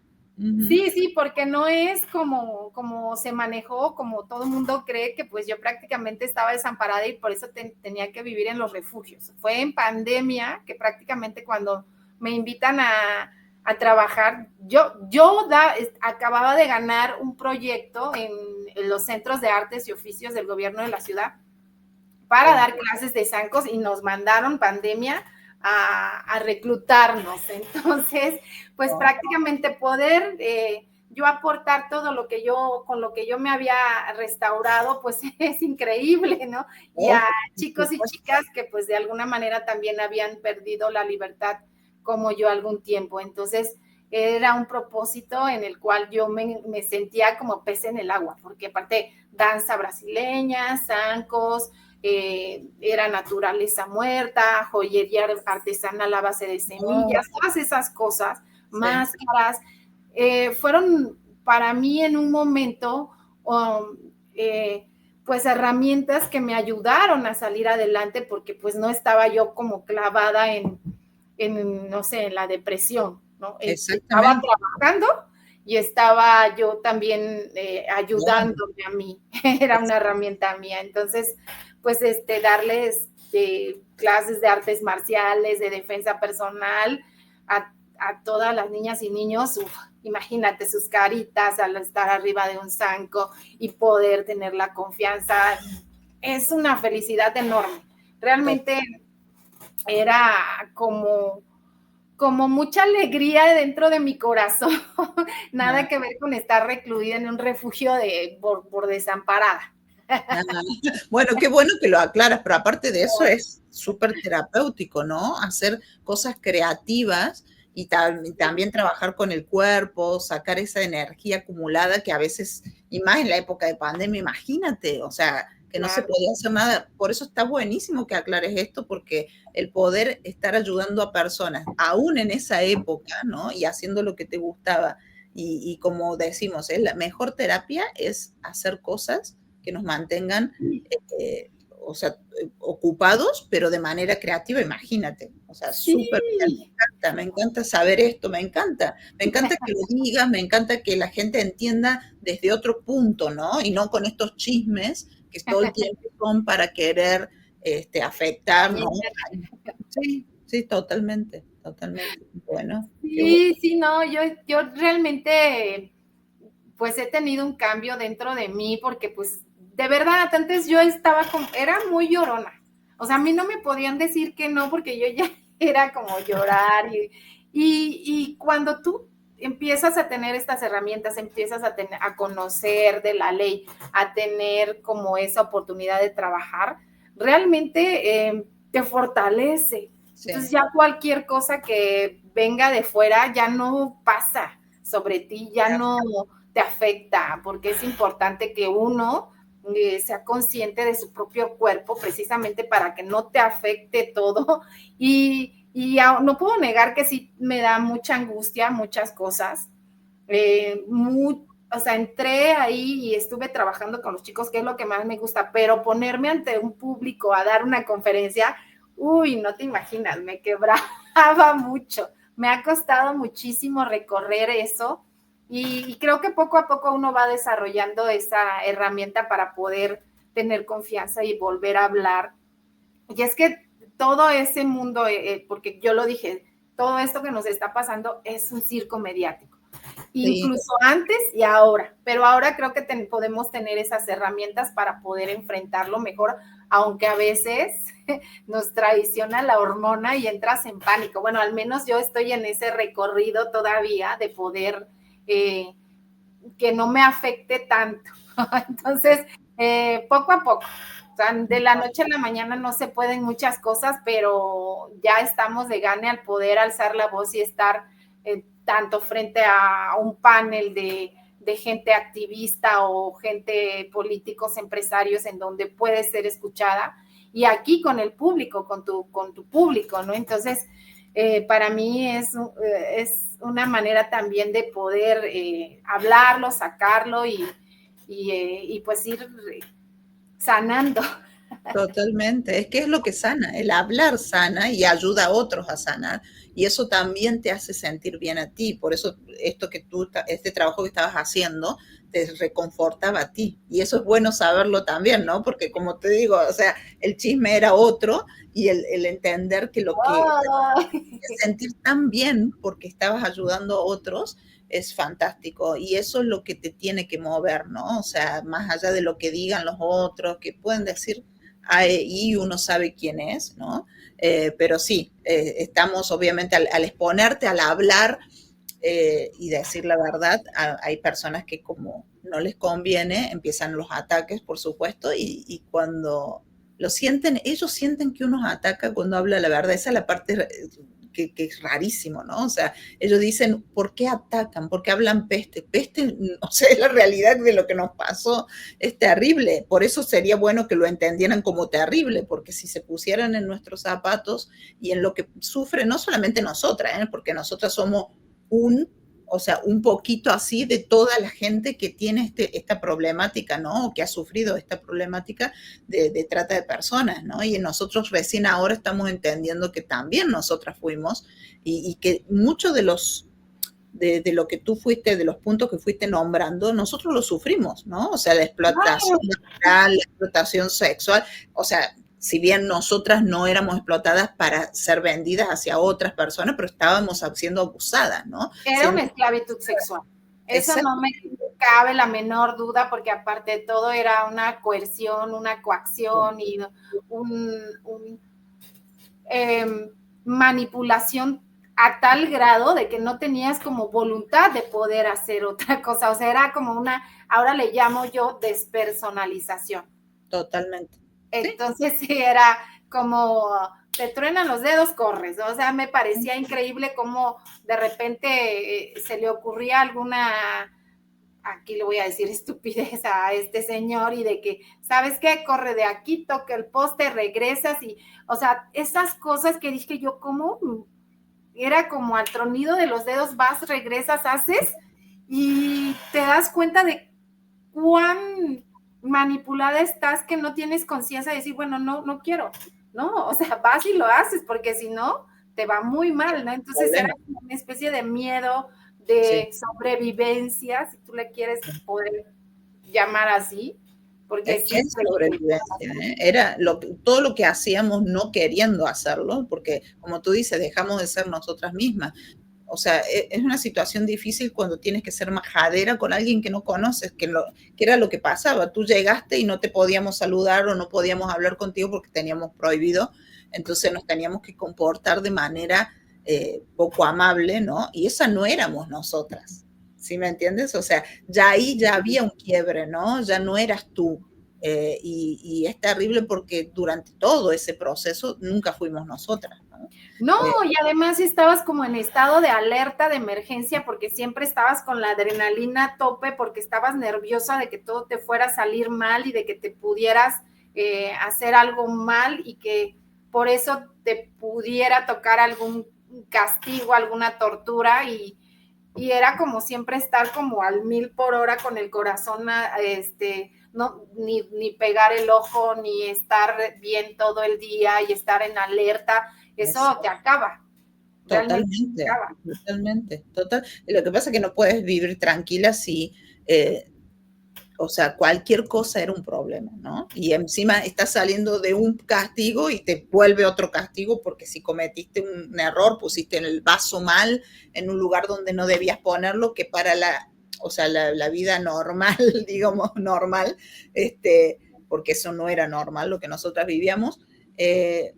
Sí, porque no es como se manejó, como todo el mundo cree que pues yo prácticamente estaba desamparada y por eso tenía que vivir en los refugios. Fue en pandemia que prácticamente cuando me invitan a trabajar, acababa de ganar un proyecto en los centros de artes y oficios del gobierno de la ciudad para dar clases de zancos y nos mandaron pandemia a reclutarnos. Entonces, pues prácticamente poder yo aportar todo lo que con lo que yo me había restaurado, pues es increíble, ¿no? Y a chicos y chicas que pues de alguna manera también habían perdido la libertad como yo algún tiempo. Entonces, era un propósito en el cual yo me sentía como pez en el agua, porque aparte danza brasileña, zancos, era naturaleza muerta, joyería artesanal a base de semillas, todas esas cosas, máscaras, fueron para mí en un momento pues herramientas que me ayudaron a salir adelante porque pues no estaba yo como clavada en no sé, en la depresión, ¿no? Estaba trabajando y estaba yo también ayudándome a mí, era una herramienta mía. Entonces, pues darles clases de artes marciales, de defensa personal a todas las niñas y niños, imagínate sus caritas al estar arriba de un zanco y poder tener la confianza, es una felicidad enorme. Realmente era como mucha alegría dentro de mi corazón, nada que ver con estar recluida en un refugio por desamparada. Bueno, qué bueno que lo aclaras, pero aparte de eso es súper terapéutico, ¿no? Hacer cosas creativas y también trabajar con el cuerpo, sacar esa energía acumulada que a veces, y más en la época de pandemia, imagínate, o sea, que no se podía hacer nada. Por eso está buenísimo que aclares esto, porque el poder estar ayudando a personas, aún en esa época, ¿no? Y haciendo lo que te gustaba. Y como decimos, la mejor terapia es hacer cosas que nos mantengan, o sea, ocupados, pero de manera creativa, imagínate. O sea, súper bien, me encanta saber esto, me encanta que lo digas, me encanta que la gente entienda desde otro punto, ¿no? Y no con estos chismes que todo el tiempo son para querer afectar, ¿no? Sí, totalmente. Bueno. Sí, no, yo realmente pues he tenido un cambio dentro de mí porque pues de verdad antes yo era muy llorona, o sea, a mí no me podían decir que no porque yo ya era como llorar y cuando tú empiezas a tener estas herramientas, empiezas a conocer de la ley, a tener como esa oportunidad de trabajar, realmente te fortalece. Sí. Entonces ya cualquier cosa que venga de fuera ya no pasa sobre ti, ya no te afecta, porque es importante que uno sea consciente de su propio cuerpo precisamente para que no te afecte todo y no puedo negar que sí me da mucha angustia, muchas cosas, o sea, entré ahí y estuve trabajando con los chicos, que es lo que más me gusta, pero ponerme ante un público a dar una conferencia, uy, no te imaginas, me quebraba mucho, me ha costado muchísimo recorrer eso y creo que poco a poco uno va desarrollando esa herramienta para poder tener confianza y volver a hablar. Y es que todo ese mundo, porque yo lo dije, todo esto que nos está pasando es un circo mediático, incluso antes y ahora, pero ahora creo que podemos tener esas herramientas para poder enfrentarlo mejor, aunque a veces nos traiciona la hormona y entras en pánico. Bueno, al menos yo estoy en ese recorrido todavía de poder que no me afecte tanto. Entonces, Poco a poco. O sea, de la noche a la mañana no se pueden muchas cosas, pero ya estamos de gane al poder alzar la voz y estar tanto frente a un panel de gente activista o gente políticos, empresarios, en donde puede ser escuchada, y aquí con el público, con tu público, ¿no? Entonces, para mí es una manera también de poder hablarlo, sacarlo y pues ir sanando. Totalmente, es que es lo que sana, el hablar sana y ayuda a otros a sanar, y eso también te hace sentir bien a ti, por eso este trabajo que estabas haciendo te reconfortaba a ti, y eso es bueno saberlo también, ¿no? Porque como te digo, o sea, el chisme era otro, y el entender que sentir tan bien porque estabas ayudando a otros, es fantástico, y eso es lo que te tiene que mover, ¿no? O sea, más allá de lo que digan los otros, que pueden decir, y uno sabe quién es, ¿no? Pero sí, estamos obviamente al exponerte, al hablar y decir la verdad, hay personas que como no les conviene, empiezan los ataques, por supuesto, y cuando lo sienten, ellos sienten que uno ataca cuando habla la verdad, esa es la parte que es rarísimo, ¿no? O sea, ellos dicen, ¿por qué atacan? ¿Por qué hablan peste? Peste, o sea, es la realidad de lo que nos pasó, es terrible. Por eso sería bueno que lo entendieran como terrible, porque si se pusieran en nuestros zapatos y en lo que sufre, no solamente nosotras, porque nosotras somos o sea, un poquito así de toda la gente que tiene esta problemática, ¿no? O que ha sufrido esta problemática de trata de personas, ¿no? Y nosotros recién ahora estamos entendiendo que también nosotras fuimos y que muchos de lo que tú fuiste, de los puntos que fuiste nombrando, nosotros lo sufrimos, ¿no? O sea, la explotación laboral, la explotación sexual, o sea, si bien nosotras no éramos explotadas para ser vendidas hacia otras personas, pero estábamos siendo abusadas, ¿no? Era una esclavitud sexual. Eso no me cabe la menor duda, porque aparte de todo era una coerción, una coacción y manipulación a tal grado de que no tenías como voluntad de poder hacer otra cosa. O sea, era como ahora le llamo yo despersonalización. Totalmente. Entonces sí, era como, te truenan los dedos, corres, ¿no? O sea, me parecía increíble cómo de repente se le ocurría aquí le voy a decir estupidez a este señor, y de que, ¿sabes qué? Corre de aquí, toca el poste, regresas, y, o sea, esas cosas que dije yo, ¿cómo? Era como al tronido de los dedos, vas, regresas, haces, y te das cuenta de cuán manipulada estás, que no tienes conciencia de decir, bueno, no quiero, ¿no? O sea, vas y lo haces, porque si no, te va muy mal, ¿no? Entonces era como una especie de miedo, de sobrevivencia, si tú le quieres poder llamar así, porque es sobrevivencia, ¿eh? Era todo lo que hacíamos no queriendo hacerlo, porque como tú dices, dejamos de ser nosotras mismas. O sea, es una situación difícil cuando tienes que ser majadera con alguien que no conoces, que era lo que pasaba. Tú llegaste y no te podíamos saludar o no podíamos hablar contigo porque teníamos prohibido, entonces nos teníamos que comportar de manera poco amable, ¿no? Y esa no éramos nosotras, ¿sí me entiendes? O sea, ya ahí ya había un quiebre, ¿no? Ya no eras tú. Y es terrible porque durante todo ese proceso nunca fuimos nosotras, ¿no? No, y además estabas como en estado de alerta, de emergencia, porque siempre estabas con la adrenalina a tope, porque estabas nerviosa de que todo te fuera a salir mal y de que te pudieras hacer algo mal, y que por eso te pudiera tocar algún castigo, alguna tortura, y era como siempre estar como al 1000 por hora con el corazón, no, ni pegar el ojo, ni estar bien todo el día y estar en alerta. Eso te acaba. Totalmente, acaba. Totalmente. Lo que pasa es que no puedes vivir tranquila si, o sea, cualquier cosa era un problema, ¿no? Y encima estás saliendo de un castigo y te vuelve otro castigo, porque si cometiste un error, pusiste el vaso mal en un lugar donde no debías ponerlo, que para la vida normal, digamos, normal, porque eso no era normal lo que nosotras vivíamos,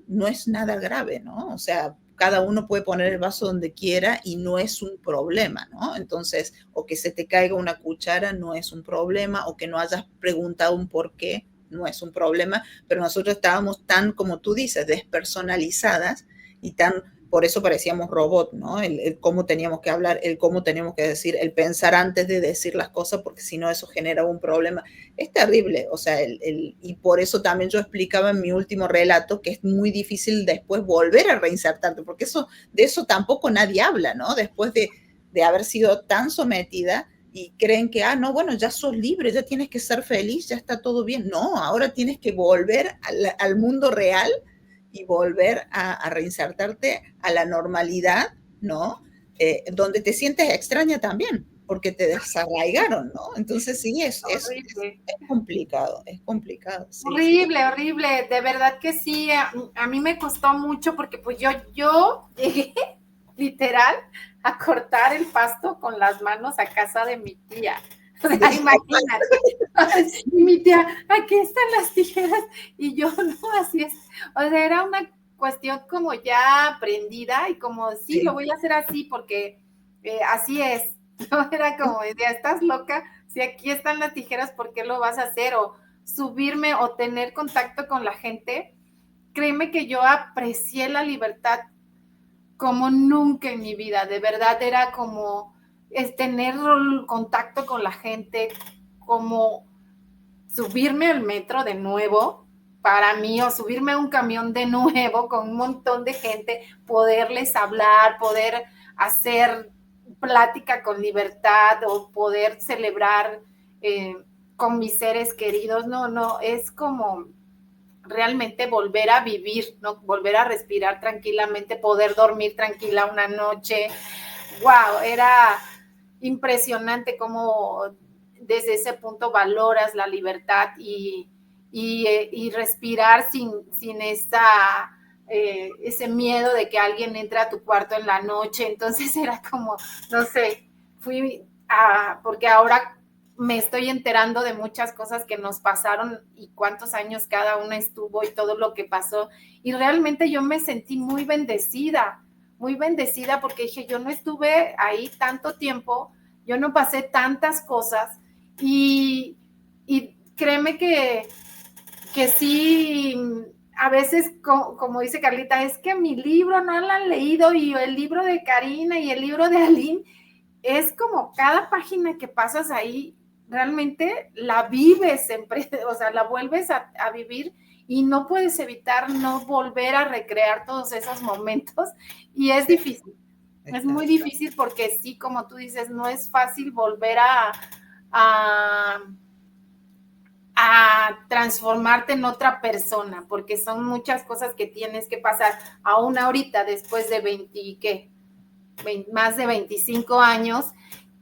no es nada grave, ¿no? O sea, cada uno puede poner el vaso donde quiera y no es un problema, ¿no? Entonces, o que se te caiga una cuchara no es un problema, o que no hayas preguntado un por qué no es un problema, pero nosotros estábamos tan, como tú dices, despersonalizadas y tan, por eso parecíamos robot, ¿no? El cómo teníamos que hablar, el cómo teníamos que decir, el pensar antes de decir las cosas, porque si no eso genera un problema. Es terrible, o sea, y por eso también yo explicaba en mi último relato que es muy difícil después volver a reinsertarte, porque de eso tampoco nadie habla, ¿no? Después de haber sido tan sometida, y creen que, no, bueno, ya sos libre, ya tienes que ser feliz, ya está todo bien. No, ahora tienes que volver al mundo real y volver a reinsertarte a la normalidad, ¿no? Donde te sientes extraña también, porque te desarraigaron, ¿no? Entonces sí, es complicado, es complicado. Sí, horrible, sí. Horrible, de verdad que sí, a mí me costó mucho porque pues yo llegué literal a cortar el pasto con las manos a casa de mi tía. O sea, imagínate. Y mi tía, aquí están las tijeras. Y yo, no, así es. O sea, era una cuestión como ya aprendida y como, sí, lo voy a hacer así porque así es. No era como, ya estás loca, si aquí están las tijeras, ¿por qué lo vas a hacer? O subirme o tener contacto con la gente. Créeme que yo aprecié la libertad como nunca en mi vida, de verdad era como tener contacto con la gente, como subirme al metro de nuevo, para mí, o subirme a un camión de nuevo con un montón de gente, poderles hablar, poder hacer plática con libertad o poder celebrar con mis seres queridos, no, es como realmente volver a vivir, ¿no? Volver a respirar tranquilamente, poder dormir tranquila una noche. Wow, era impresionante cómo desde ese punto valoras la libertad y respirar sin ese miedo de que alguien entre a tu cuarto en la noche. Entonces era como, no sé, porque ahora me estoy enterando de muchas cosas que nos pasaron y cuántos años cada una estuvo y todo lo que pasó. Y realmente yo me sentí muy bendecida porque dije, yo no estuve ahí tanto tiempo, yo no pasé tantas cosas y créeme que sí, a veces, como dice Carlita, es que mi libro no lo han leído y el libro de Karina y el libro de Aline, es como cada página que pasas ahí, realmente la vives, o sea, la vuelves a vivir y no puedes evitar no volver a recrear todos esos momentos y es difícil, es muy difícil porque sí, como tú dices, no es fácil volver a transformarte en otra persona, porque son muchas cosas que tienes que pasar, aún ahorita, después de más de 25 años,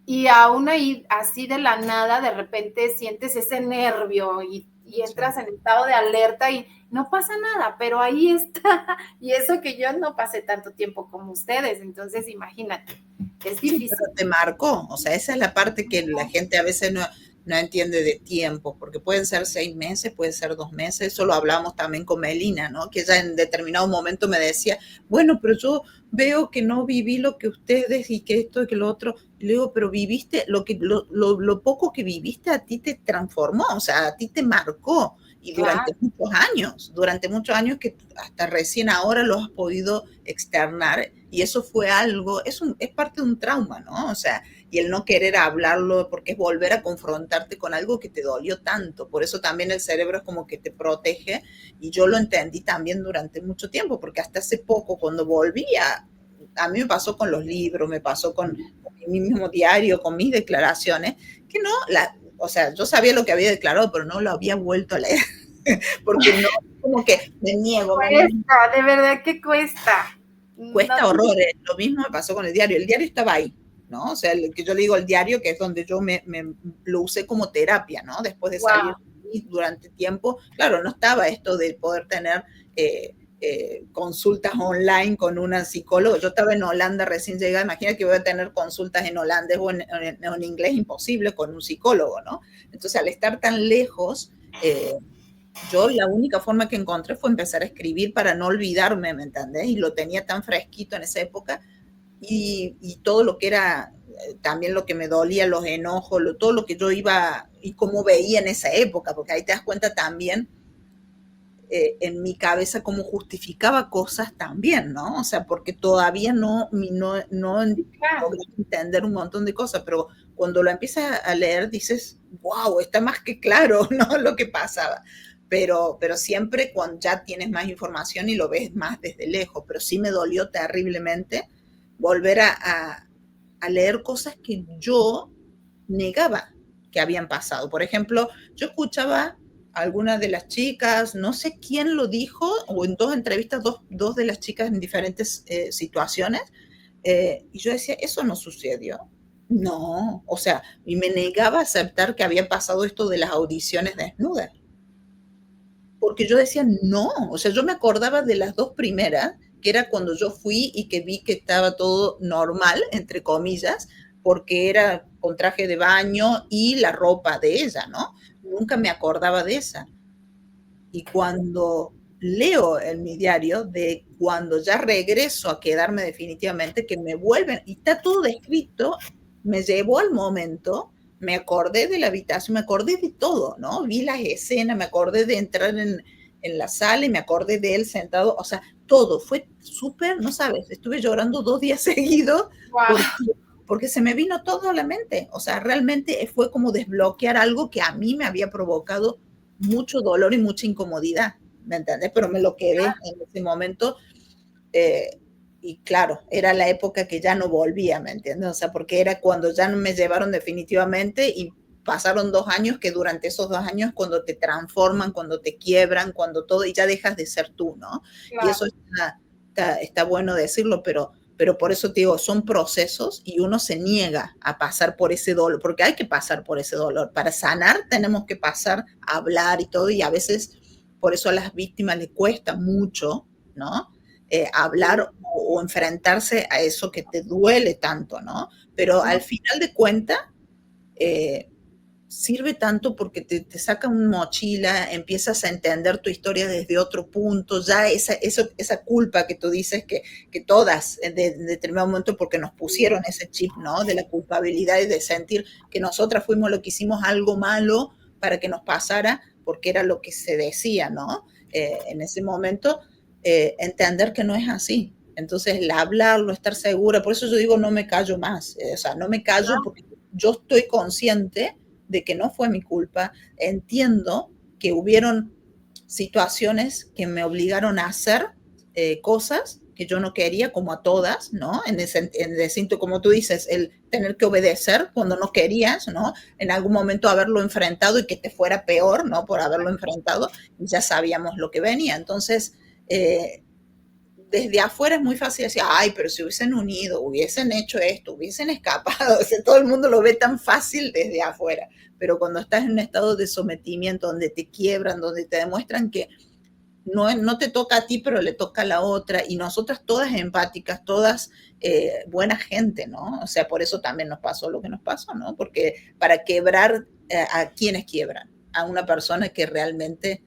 y aún ahí, así de la nada, de repente sientes ese nervio y entras en estado de alerta y no pasa nada, pero ahí está, y eso que yo no pasé tanto tiempo como ustedes, entonces imagínate, es difícil. Pero te marcó, o sea, esa es la parte que la gente a veces no entiende de tiempo, porque pueden ser 6 meses, puede ser 2 meses, eso lo hablamos también con Melina, ¿no? Que ella en determinado momento me decía, bueno, pero yo veo que no viví lo que ustedes y que esto y que lo otro, y le digo, pero viviste, lo poco que viviste a ti te transformó, o sea, a ti te marcó, y durante muchos años que hasta recién ahora lo has podido externar, y eso fue algo, es parte de un trauma, ¿no? O sea, y el no querer hablarlo, porque es volver a confrontarte con algo que te dolió tanto, por eso también el cerebro es como que te protege, y yo lo entendí también durante mucho tiempo, porque hasta hace poco, cuando volví a mí me pasó con los libros, me pasó con mi mismo diario, con mis declaraciones, que no, o sea, yo sabía lo que había declarado, pero no lo había vuelto a leer, porque no, como que me niego. Cuesta, de verdad que cuesta. Cuesta horrores, lo mismo me pasó con el diario estaba ahí, ¿no? O sea, que yo le digo el diario, que es donde yo lo usé como terapia, ¿no? Después de salir durante tiempo, claro, no estaba esto de poder tener consultas online con una psicóloga. Yo estaba en Holanda recién llegada, imagina que voy a tener consultas en holandés o en inglés, imposible con un psicólogo, ¿no? Entonces, al estar tan lejos, yo la única forma que encontré fue empezar a escribir para no olvidarme, ¿me entendés? Y lo tenía tan fresquito en esa época y todo lo que era también lo que me dolía, los enojos, todo lo que yo iba y cómo veía en esa época, porque ahí te das cuenta también en mi cabeza cómo justificaba cosas también, ¿no? O sea, porque todavía no logré entender un montón de cosas, pero cuando lo empiezas a leer dices, wow, está más que claro, ¿no? Lo que pasaba. Pero siempre cuando ya tienes más información y lo ves más desde lejos, pero sí me dolió terriblemente volver a leer cosas que yo negaba que habían pasado. Por ejemplo, yo escuchaba a algunas de las chicas, no sé quién lo dijo, o en dos entrevistas, dos de las chicas en diferentes situaciones, y yo decía, eso no sucedió. No, o sea, y me negaba a aceptar que había pasado esto de las audiciones desnudas. Porque yo decía, no, o sea, yo me acordaba de las dos primeras, que era cuando yo fui y que vi que estaba todo normal, entre comillas, porque era con traje de baño y la ropa de ella, ¿no? Nunca me acordaba de esa. Y cuando leo en mi diario de cuando ya regreso a quedarme definitivamente, que me vuelven, y está todo descrito, me llevó al momento, me acordé de la habitación, me acordé de todo, ¿no? Vi las escenas, me acordé de entrar en la sala y me acordé de él sentado, o sea, todo, fue súper, no sabes, estuve llorando 2 días seguidos Wow. porque se me vino todo a la mente, o sea, realmente fue como desbloquear algo que a mí me había provocado mucho dolor y mucha incomodidad, ¿me entendés? Pero me lo quedé en ese momento y claro, era la época que ya no volvía, ¿me entiendes? O sea, porque era cuando ya no me llevaron definitivamente y pasaron 2 años que durante esos 2 años cuando te transforman, cuando te quiebran, cuando todo y ya dejas de ser tú, ¿no? Claro. Y eso está bueno decirlo, pero por eso te digo, son procesos y uno se niega a pasar por ese dolor, porque hay que pasar por ese dolor. Para sanar tenemos que pasar a hablar y todo, y a veces por eso a las víctimas les cuesta mucho, ¿no? Hablar o enfrentarse a eso que te duele tanto, ¿no? Pero al final de cuentas, sirve tanto porque te saca una mochila, empiezas a entender tu historia desde otro punto, ya esa culpa que tú dices que todas en determinado momento porque nos pusieron ese chip, ¿no? De la culpabilidad y de sentir que nosotras fuimos lo que hicimos algo malo para que nos pasara, porque era lo que se decía, ¿no? En ese momento, entender que no es así. Entonces, el hablarlo, estar segura, por eso yo digo no me callo más, o sea, no me callo porque yo estoy consciente de que no fue mi culpa, entiendo que hubieron situaciones que me obligaron a hacer cosas que yo no quería, como a todas, ¿no? En el sentido, como tú dices, el tener que obedecer cuando no querías, ¿no? En algún momento haberlo enfrentado y que te fuera peor, ¿no? Por haberlo enfrentado, y ya sabíamos lo que venía. Entonces, desde afuera es muy fácil decir, ay, pero si hubiesen unido, hubiesen hecho esto, hubiesen escapado, o sea, todo el mundo lo ve tan fácil desde afuera, pero cuando estás en un estado de sometimiento, donde te quiebran, donde te demuestran que no te toca a ti, pero le toca a la otra, y nosotras todas empáticas, todas buena gente, ¿no? O sea, por eso también nos pasó lo que nos pasó, ¿no? Porque para quebrar, ¿a quiénes quiebran? A una persona que realmente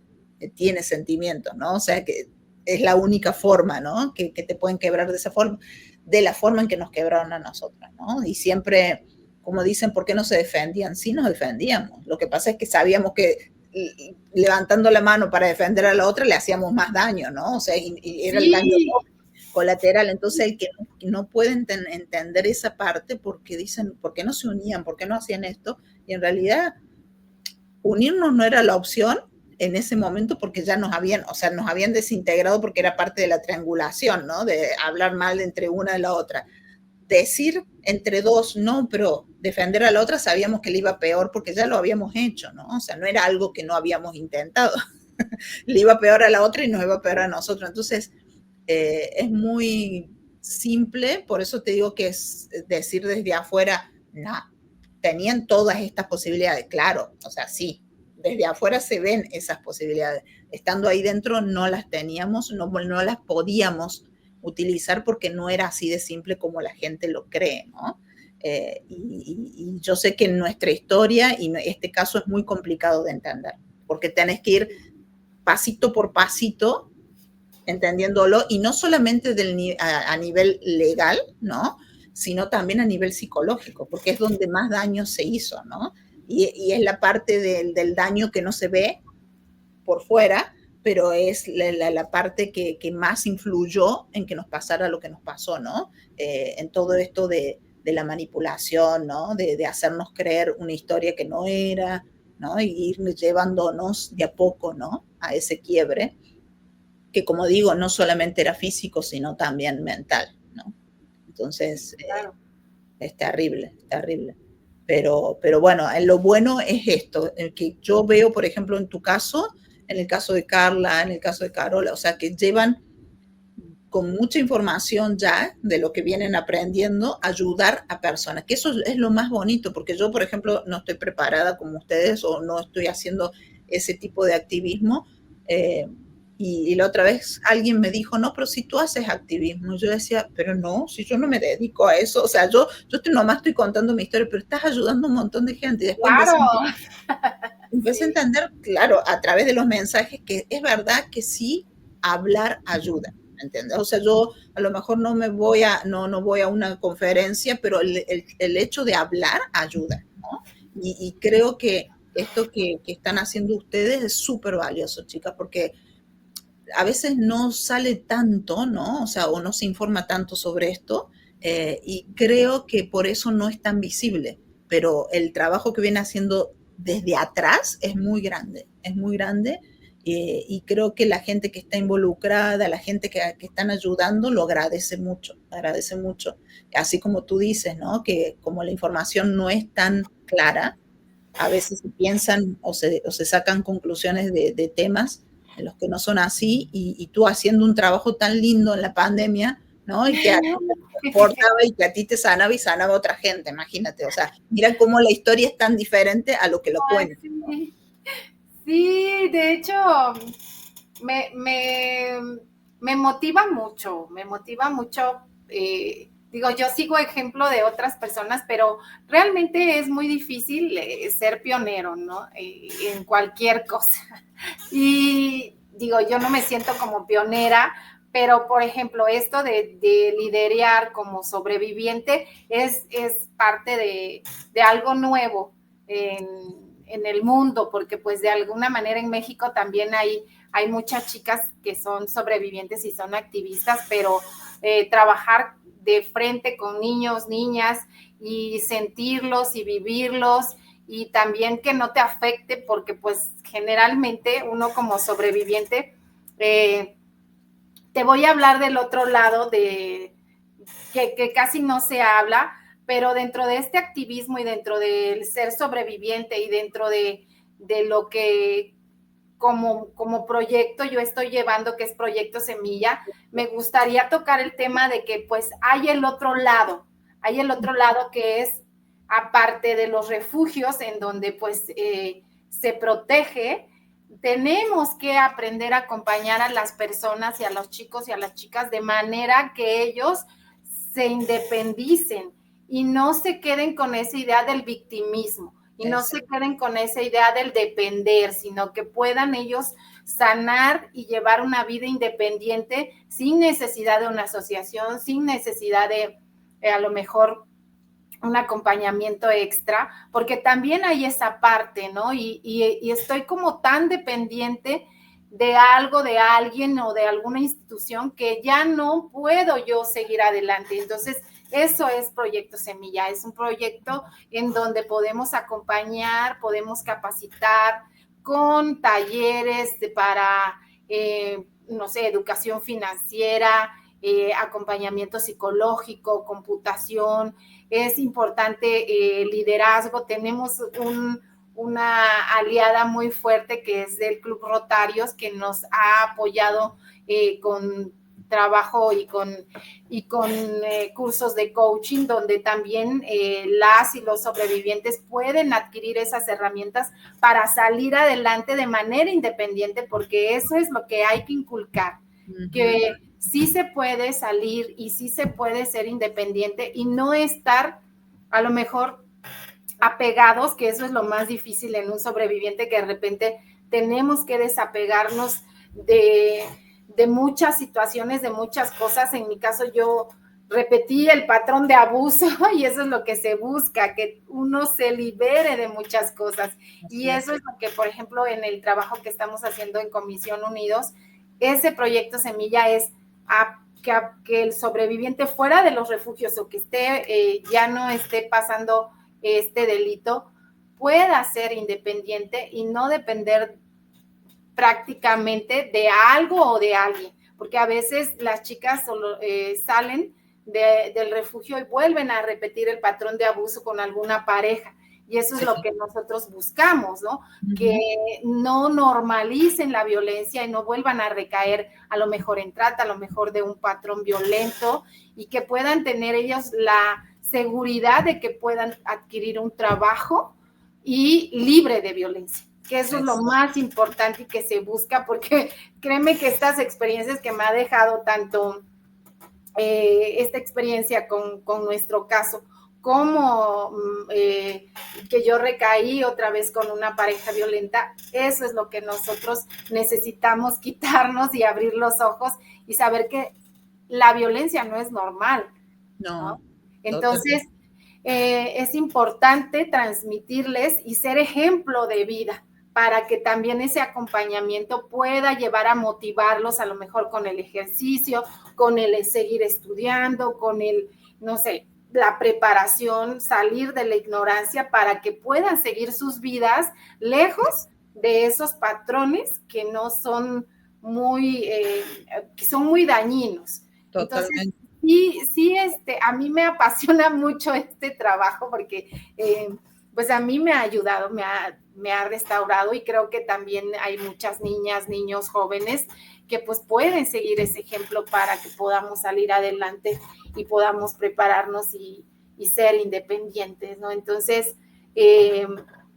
tiene sentimientos, ¿no? O sea, que es la única forma, ¿no? Que te pueden quebrar de esa forma, de la forma en que nos quebraron a nosotras, ¿no? Y siempre, como dicen, ¿por qué no se defendían? Sí nos defendíamos. Lo que pasa es que sabíamos que levantando la mano para defender a la otra le hacíamos más daño, ¿no? O sea, y era el daño colateral. Entonces, el que no pueden entender esa parte porque dicen, ¿por qué no se unían? ¿Por qué no hacían esto? Y en realidad, unirnos no era la opción en ese momento porque ya nos habían desintegrado porque era parte de la triangulación, ¿no? De hablar mal entre una y la otra. Decir entre dos, no, pero defender a la otra sabíamos que le iba peor porque ya lo habíamos hecho, ¿no? O sea, no era algo que no habíamos intentado. Le iba peor a la otra y nos iba peor a nosotros. Entonces, es muy simple, por eso te digo que es decir desde afuera, no, tenían todas estas posibilidades, claro, o sea, sí, desde afuera se ven esas posibilidades. Estando ahí dentro no las teníamos, no las podíamos utilizar porque no era así de simple como la gente lo cree, ¿no? Y yo sé que en nuestra historia, y este caso es muy complicado de entender, porque tenés que ir pasito por pasito, entendiéndolo, y no solamente a nivel legal, ¿no? Sino también a nivel psicológico, porque es donde más daño se hizo, ¿no? Y es la parte del daño que no se ve por fuera, pero es la parte que más influyó en que nos pasara lo que nos pasó, ¿no? En todo esto de la manipulación, ¿no? De hacernos creer una historia que no era, ¿no? Y ir llevándonos de a poco, ¿no? A ese quiebre, que como digo, no solamente era físico, sino también mental, ¿no? Entonces, Claro. es terrible, es terrible. Pero bueno, lo bueno es esto, el que yo veo, por ejemplo, en tu caso, en el caso de Carla, en el caso de Carola, o sea, que llevan con mucha información ya de lo que vienen aprendiendo, ayudar a personas, que eso es lo más bonito, porque yo, por ejemplo, no estoy preparada como ustedes o no estoy haciendo ese tipo de activismo. Y la otra vez alguien me dijo, no, pero si tú haces activismo. Yo decía, pero no, si yo no me dedico a eso. O sea, yo nomás estoy contando mi historia, pero estás ayudando a un montón de gente. Y después Claro. empecé a entender, claro, a través de los mensajes, que es verdad que sí, hablar ayuda. ¿Entiendes? O sea, yo a lo mejor no voy a una conferencia, pero el hecho de hablar ayuda, ¿no? Y creo que esto que están haciendo ustedes es súper valioso, chicas, porque a veces no sale tanto, ¿no? O sea, o no se informa tanto sobre esto, y creo que por eso no es tan visible, pero el trabajo que viene haciendo desde atrás es muy grande, y creo que la gente que está involucrada, la gente que están ayudando, lo agradece mucho, así como tú dices, ¿no? Que como la información no es tan clara, a veces se piensan o se sacan conclusiones de temas en los que no son así, y tú haciendo un trabajo tan lindo en la pandemia, ¿no? Y que a ti te importaba y que a ti te sanaba y sanaba a otra gente, imagínate, o sea, mira cómo la historia es tan diferente a lo que lo cuenta. Sí. Sí, de hecho, me motiva mucho, digo, yo sigo ejemplo de otras personas, pero realmente es muy difícil ser pionero, ¿no? En cualquier cosa. Y digo, yo no me siento como pionera, pero por ejemplo, esto de liderar como sobreviviente es parte de algo nuevo en el mundo, porque pues de alguna manera en México también hay muchas chicas que son sobrevivientes y son activistas, pero trabajar de frente con niños, niñas y sentirlos y vivirlos, y también que no te afecte, porque pues generalmente uno como sobreviviente, te voy a hablar del otro lado que casi no se habla, pero dentro de este activismo y dentro del ser sobreviviente y dentro de lo que como proyecto yo estoy llevando, que es Proyecto Semilla, me gustaría tocar el tema de que pues hay el otro lado que es, aparte de los refugios en donde pues se protege, tenemos que aprender a acompañar a las personas y a los chicos y a las chicas de manera que ellos se independicen y no se queden con esa idea del victimismo y no se queden con esa idea del depender, sino que puedan ellos sanar y llevar una vida independiente sin necesidad de una asociación, sin necesidad de a lo mejor un acompañamiento extra, porque también hay esa parte, ¿no? Y estoy como tan dependiente de algo, de alguien o de alguna institución que ya no puedo yo seguir adelante. Entonces, eso es Proyecto Semilla, es un proyecto en donde podemos acompañar, podemos capacitar con talleres para, no sé, educación financiera, acompañamiento psicológico, computación. Es importante liderazgo. Tenemos una aliada muy fuerte que es del Club Rotarios, que nos ha apoyado con trabajo y con cursos de coaching, donde también las y los sobrevivientes pueden adquirir esas herramientas para salir adelante de manera independiente, porque eso es lo que hay que inculcar, que sí se puede salir y sí se puede ser independiente y no estar a lo mejor apegados, que eso es lo más difícil en un sobreviviente, que de repente tenemos que desapegarnos de muchas situaciones, de muchas cosas. En mi caso, yo repetí el patrón de abuso y eso es lo que se busca, que uno se libere de muchas cosas. Y eso es lo que, por ejemplo, en el trabajo que estamos haciendo en Comisión Unidos, ese proyecto Semilla es que el sobreviviente fuera de los refugios o que ya no esté pasando este delito, pueda ser independiente y no depender prácticamente de algo o de alguien, porque a veces las chicas solo salen del refugio y vuelven a repetir el patrón de abuso con alguna pareja. Y eso es lo que nosotros buscamos, ¿no? Que no normalicen la violencia y no vuelvan a recaer a lo mejor en trata, a lo mejor de un patrón violento, y que puedan tener ellos la seguridad de que puedan adquirir un trabajo y libre de violencia, que eso es lo más importante y que se busca, porque créeme que estas experiencias que me ha dejado tanto esta experiencia con nuestro caso, como que yo recaí otra vez con una pareja violenta, eso es lo que nosotros necesitamos quitarnos y abrir los ojos y saber que la violencia no es normal, ¿no? Entonces, es importante transmitirles y ser ejemplo de vida para que también ese acompañamiento pueda llevar a motivarlos, a lo mejor con el ejercicio, con el seguir estudiando, con el, no sé, la preparación, salir de la ignorancia para que puedan seguir sus vidas lejos de esos patrones que no son que son muy dañinos. Totalmente. Entonces, sí, a mí me apasiona mucho este trabajo porque pues a mí me ha ayudado, me ha restaurado, y creo que también hay muchas niñas, niños, jóvenes que pues pueden seguir ese ejemplo para que podamos salir adelante y podamos prepararnos y ser independientes, ¿no? Entonces,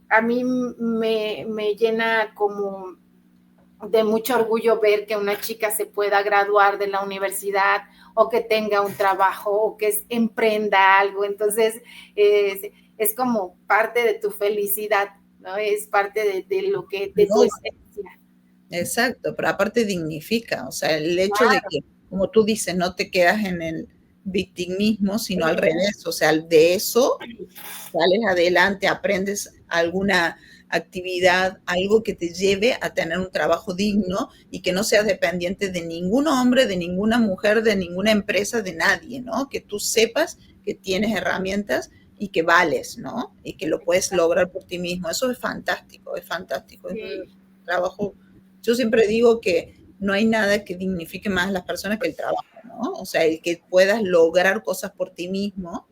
a mí me llena como de mucho orgullo ver que una chica se pueda graduar de la universidad o que tenga un trabajo o que emprenda algo. Entonces, es como parte de tu felicidad, ¿no? Es parte de lo que, de tu esencia. Exacto, pero aparte dignifica, o sea, el hecho de que, como tú dices, no te quedas en el victimismo, sino al revés, o sea, de eso sales adelante, aprendes alguna actividad, algo que te lleve a tener un trabajo digno y que no seas dependiente de ningún hombre, de ninguna mujer, de ninguna empresa, de nadie, ¿no? Que tú sepas que tienes herramientas y que vales, ¿no? Y que lo puedes lograr por ti mismo. Eso es fantástico, es fantástico. Sí. Es un trabajo. Yo siempre digo que no hay nada que dignifique más a las personas que el trabajo, ¿no? O sea, el que puedas lograr cosas por ti mismo.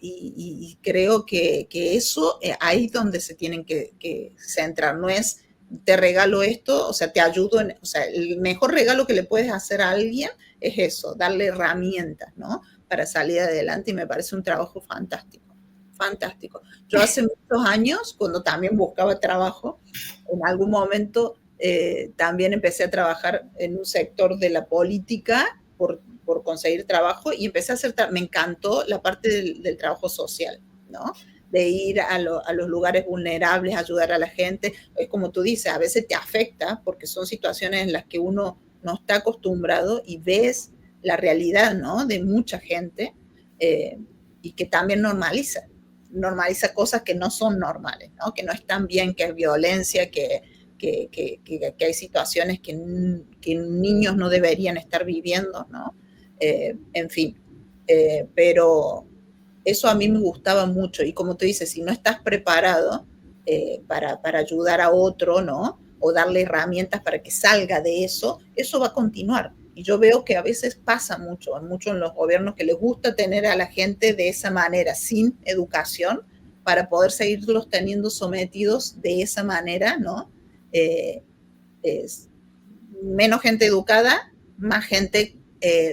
Y creo que eso ahí es donde se tienen que centrar. No es te regalo esto, o sea, te ayudo. O sea, el mejor regalo que le puedes hacer a alguien es eso, darle herramientas, ¿no? Para salir adelante, y me parece un trabajo fantástico, fantástico. Yo hace muchos años, cuando también buscaba trabajo, en algún momento también empecé a trabajar en un sector de la política por conseguir trabajo, y empecé a hacer, me encantó la parte del trabajo social, ¿no? De ir a los lugares vulnerables, ayudar a la gente. Es como tú dices, a veces te afecta porque son situaciones en las que uno no está acostumbrado y ves la realidad, ¿no? De mucha gente, y que también normaliza cosas que no son normales, ¿no? Que no están bien, que es violencia, que hay situaciones que niños no deberían estar viviendo, ¿no? En fin, pero eso a mí me gustaba mucho, y como tú dices, si no estás preparado para ayudar a otro, ¿no? O darle herramientas para que salga de eso va a continuar. Y yo veo que a veces pasa mucho en los gobiernos, que les gusta tener a la gente de esa manera, sin educación, para poder seguirlos teniendo sometidos de esa manera, ¿no? Menos gente educada, más gente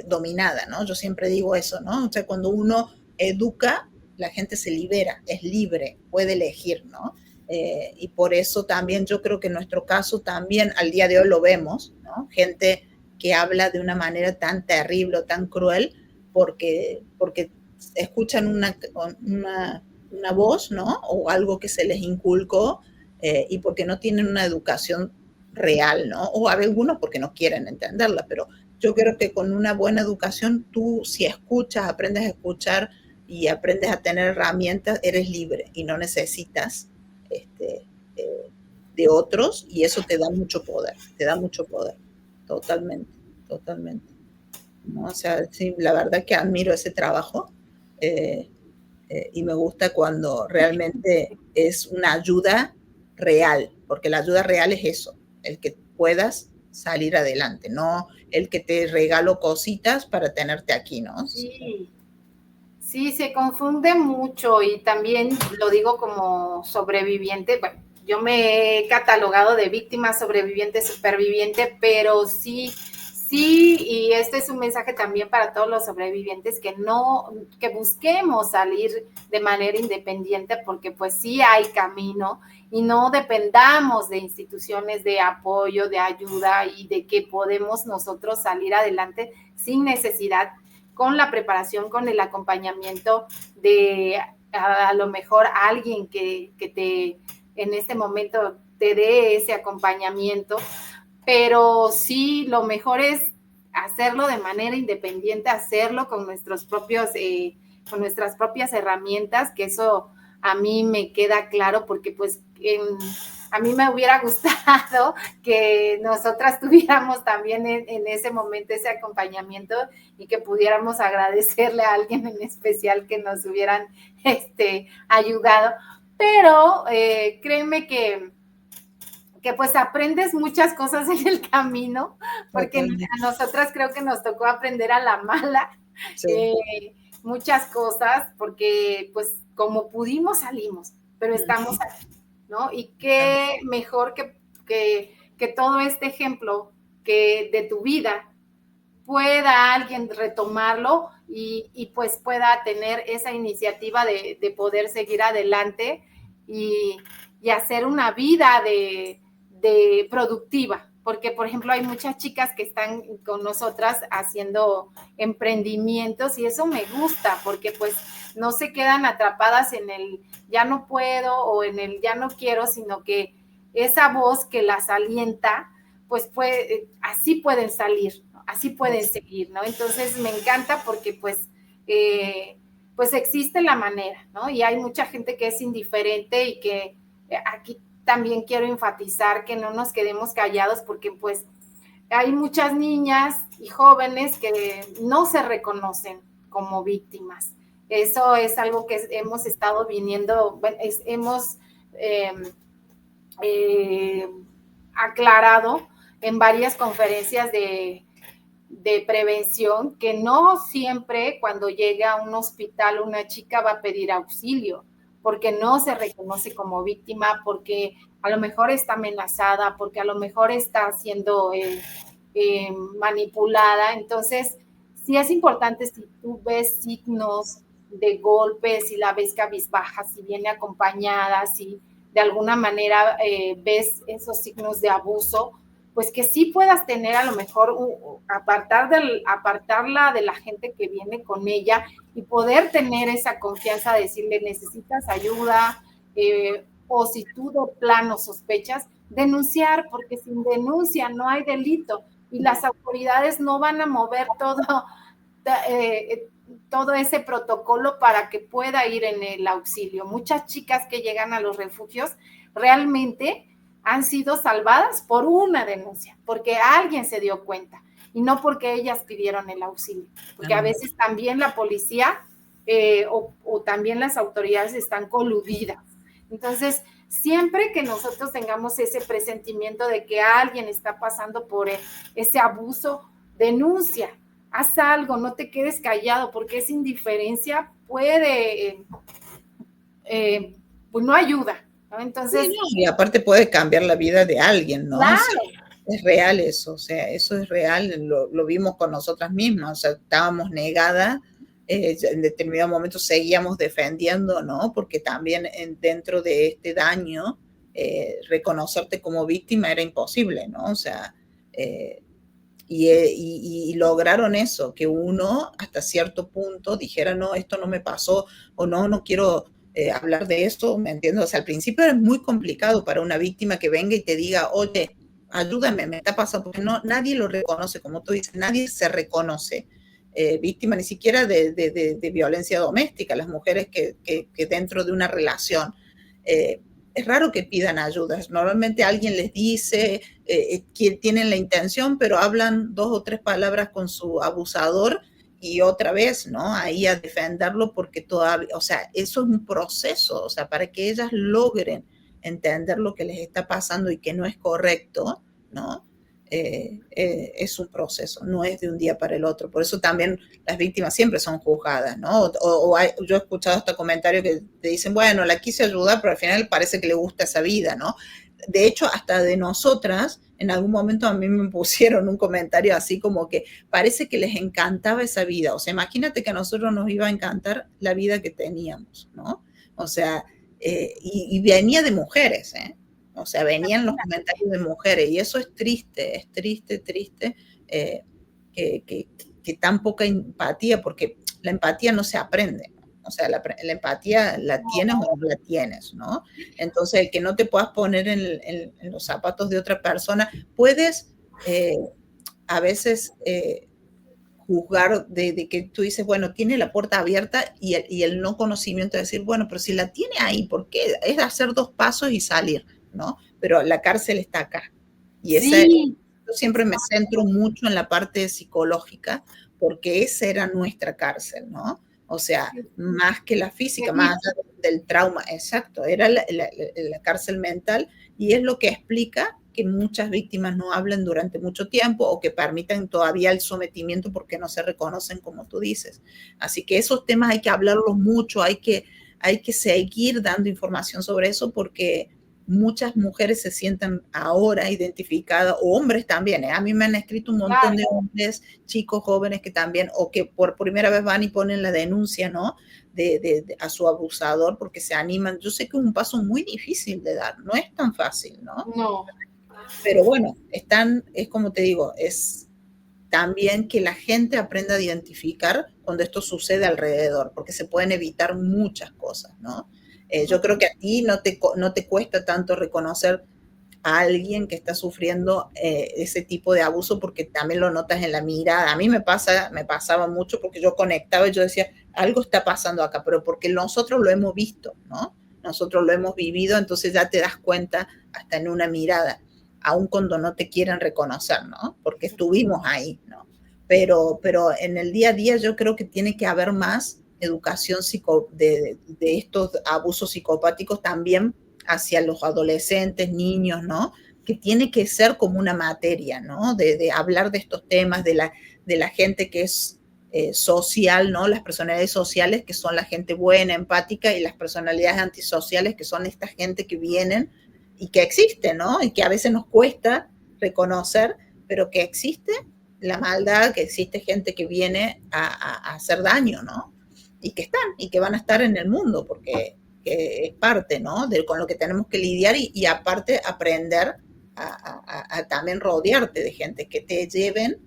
dominada, ¿no? Yo siempre digo eso, ¿no? O sea, cuando uno educa, la gente se libera, es libre, puede elegir, ¿no? Y por eso también yo creo que en nuestro caso también al día de hoy lo vemos, ¿no? Gente que habla de una manera tan terrible o tan cruel porque escuchan una voz, ¿no? O algo que se les inculcó y porque no tienen una educación real, ¿no? O a algunos porque no quieren entenderla, pero yo creo que con una buena educación tú si escuchas, aprendes a escuchar y aprendes a tener herramientas, eres libre y no necesitas de otros y eso te da mucho poder, totalmente, totalmente. ¿No? O sea, sí, la verdad que admiro ese trabajo y me gusta cuando realmente es una ayuda real, porque la ayuda real es eso, el que puedas salir adelante, no el que te regalo cositas para tenerte aquí, ¿no? Sí, sí, se confunde mucho y también lo digo como sobreviviente. Bueno, yo me he catalogado de víctima, sobreviviente, superviviente, pero sí, sí, y este es un mensaje también para todos los sobrevivientes que busquemos salir de manera independiente, porque pues sí hay camino y no dependamos de instituciones de apoyo, de ayuda y de que podemos nosotros salir adelante sin necesidad, con la preparación, con el acompañamiento de a lo mejor alguien que te en este momento te dé ese acompañamiento, pero sí lo mejor es hacerlo de manera independiente, hacerlo con con nuestras propias herramientas, que eso a mí me queda claro porque pues a mí me hubiera gustado que nosotras tuviéramos también en ese momento ese acompañamiento y que pudiéramos agradecerle a alguien en especial que nos hubieran ayudado. Pero créeme que pues aprendes muchas cosas en el camino, porque a nosotras creo que nos tocó aprender a la mala Sí. muchas cosas, porque pues como pudimos salimos, pero estamos aquí, ¿no? Y qué mejor que todo este ejemplo que de tu vida pueda alguien retomarlo y pues pueda tener esa iniciativa de poder seguir adelante y hacer una vida de productiva, porque por ejemplo hay muchas chicas que están con nosotras haciendo emprendimientos y eso me gusta porque pues no se quedan atrapadas en el ya no puedo o en el ya no quiero, sino que esa voz que las alienta, pues así pueden salir, ¿no? Así pueden seguir, ¿no? Entonces me encanta porque pues existe la manera, ¿no? Y hay mucha gente que es indiferente y que aquí también quiero enfatizar que no nos quedemos callados porque pues hay muchas niñas y jóvenes que no se reconocen como víctimas. Eso es algo que hemos estado viniendo, hemos aclarado en varias conferencias de prevención, que no siempre cuando llega a un hospital una chica va a pedir auxilio, porque no se reconoce como víctima, porque a lo mejor está amenazada, porque a lo mejor está siendo manipulada. Entonces, sí es importante si tú ves signos de golpes, si la ves cabizbaja, si viene acompañada, si de alguna manera ves esos signos de abuso, pues que sí puedas tener a lo mejor apartarla de la gente que viene con ella y poder tener esa confianza de decirle necesitas ayuda o si tú de plano sospechas, denunciar, porque sin denuncia no hay delito y las autoridades no van a mover todo ese protocolo para que pueda ir en el auxilio. Muchas chicas que llegan a los refugios realmente han sido salvadas por una denuncia, porque alguien se dio cuenta y no porque ellas pidieron el auxilio, porque a veces también la policía o también las autoridades están coludidas. Entonces, siempre que nosotros tengamos ese presentimiento de que alguien está pasando por ese abuso, denuncia, haz algo, no te quedes callado, porque esa indiferencia puede, pues no ayuda, ¿no? Entonces... Sí, no, y aparte puede cambiar la vida de alguien, ¿no? Claro. O sea, es real eso, o sea, eso es real, lo vimos con nosotras mismas, o sea, estábamos negadas, en determinado momento seguíamos defendiendo, ¿no? Porque también dentro de este daño, reconocerte como víctima era imposible, ¿no? O sea, y lograron eso, que uno hasta cierto punto dijera, no, esto no me pasó, o no, no quiero hablar de esto, ¿me entiendes? O sea, al principio es muy complicado para una víctima que venga y te diga, oye, ayúdame, me está pasando, porque no, nadie lo reconoce, como tú dices, nadie se reconoce víctima ni siquiera de violencia doméstica, las mujeres que dentro de una relación. Es raro que pidan ayuda. Normalmente alguien les dice que tienen la intención, pero hablan 2 o 3 palabras con su abusador y otra vez, ¿no? Ahí a defenderlo porque todavía, o sea, eso es un proceso, o sea, para que ellas logren entender lo que les está pasando y que no es correcto, ¿no? Es un proceso, no es de un día para el otro. Por eso también las víctimas siempre son juzgadas, ¿no? Yo he escuchado hasta comentarios que te dicen, bueno, la quise ayudar, pero al final parece que le gusta esa vida, ¿no? De hecho, hasta de nosotras, en algún momento a mí me pusieron un comentario así como que parece que les encantaba esa vida. O sea, imagínate que a nosotros nos iba a encantar la vida que teníamos, ¿no? O sea, y venía de mujeres, ¿eh? O sea, venían los comentarios de mujeres y eso es triste, triste, que tan poca empatía, porque la empatía no se aprende. O sea, la empatía la tienes o no la tienes, ¿no? Entonces, el que no te puedas poner en los zapatos de otra persona, puedes a veces juzgar de que tú dices, bueno, tiene la puerta abierta y el no conocimiento de decir, bueno, pero si la tiene ahí, ¿por qué? Es hacer 2 pasos y salir, ¿no? Pero la cárcel está acá. Y Sí, yo siempre me centro mucho en la parte psicológica, porque esa era nuestra cárcel, ¿no? O sea, más que la física, más allá del trauma, exacto, era la cárcel mental y es lo que explica que muchas víctimas no hablen durante mucho tiempo o que permitan todavía el sometimiento porque no se reconocen, como tú dices. Así que esos temas hay que hablarlos mucho, hay que seguir dando información sobre eso porque muchas mujeres se sienten ahora identificadas, o hombres también, ¿eh? A mí me han escrito un montón de hombres, chicos jóvenes que también, o que por primera vez van y ponen la denuncia, ¿no? A su abusador porque se animan. Yo sé que es un paso muy difícil de dar, no es tan fácil, ¿no? no. Pero bueno, es como te digo, es también que la gente aprenda a identificar cuando esto sucede alrededor, porque se pueden evitar muchas cosas, ¿no? Yo creo que a ti no te cuesta tanto reconocer a alguien que está sufriendo ese tipo de abuso porque también lo notas en la mirada. A mí me pasaba mucho porque yo conectaba y yo decía, algo está pasando acá, pero porque nosotros lo hemos visto, ¿no? Nosotros lo hemos vivido, entonces ya te das cuenta hasta en una mirada, aun cuando no te quieren reconocer, ¿no? Porque estuvimos ahí, ¿no? Pero en el día a día yo creo que tiene que haber más educación de estos abusos psicopáticos también hacia los adolescentes, niños, ¿no? Que tiene que ser como una materia, ¿no? De hablar de estos temas, de la gente que es social, ¿no? Las personalidades sociales, que son la gente buena, empática, y las personalidades antisociales, que son esta gente que vienen y que existe, ¿no? Y que a veces nos cuesta reconocer, pero que existe la maldad, que existe gente que viene a hacer daño, ¿no? Y que están, y que van a estar en el mundo, porque que es parte, ¿no? Con lo que tenemos que lidiar y aparte aprender a también rodearte de gente que te lleven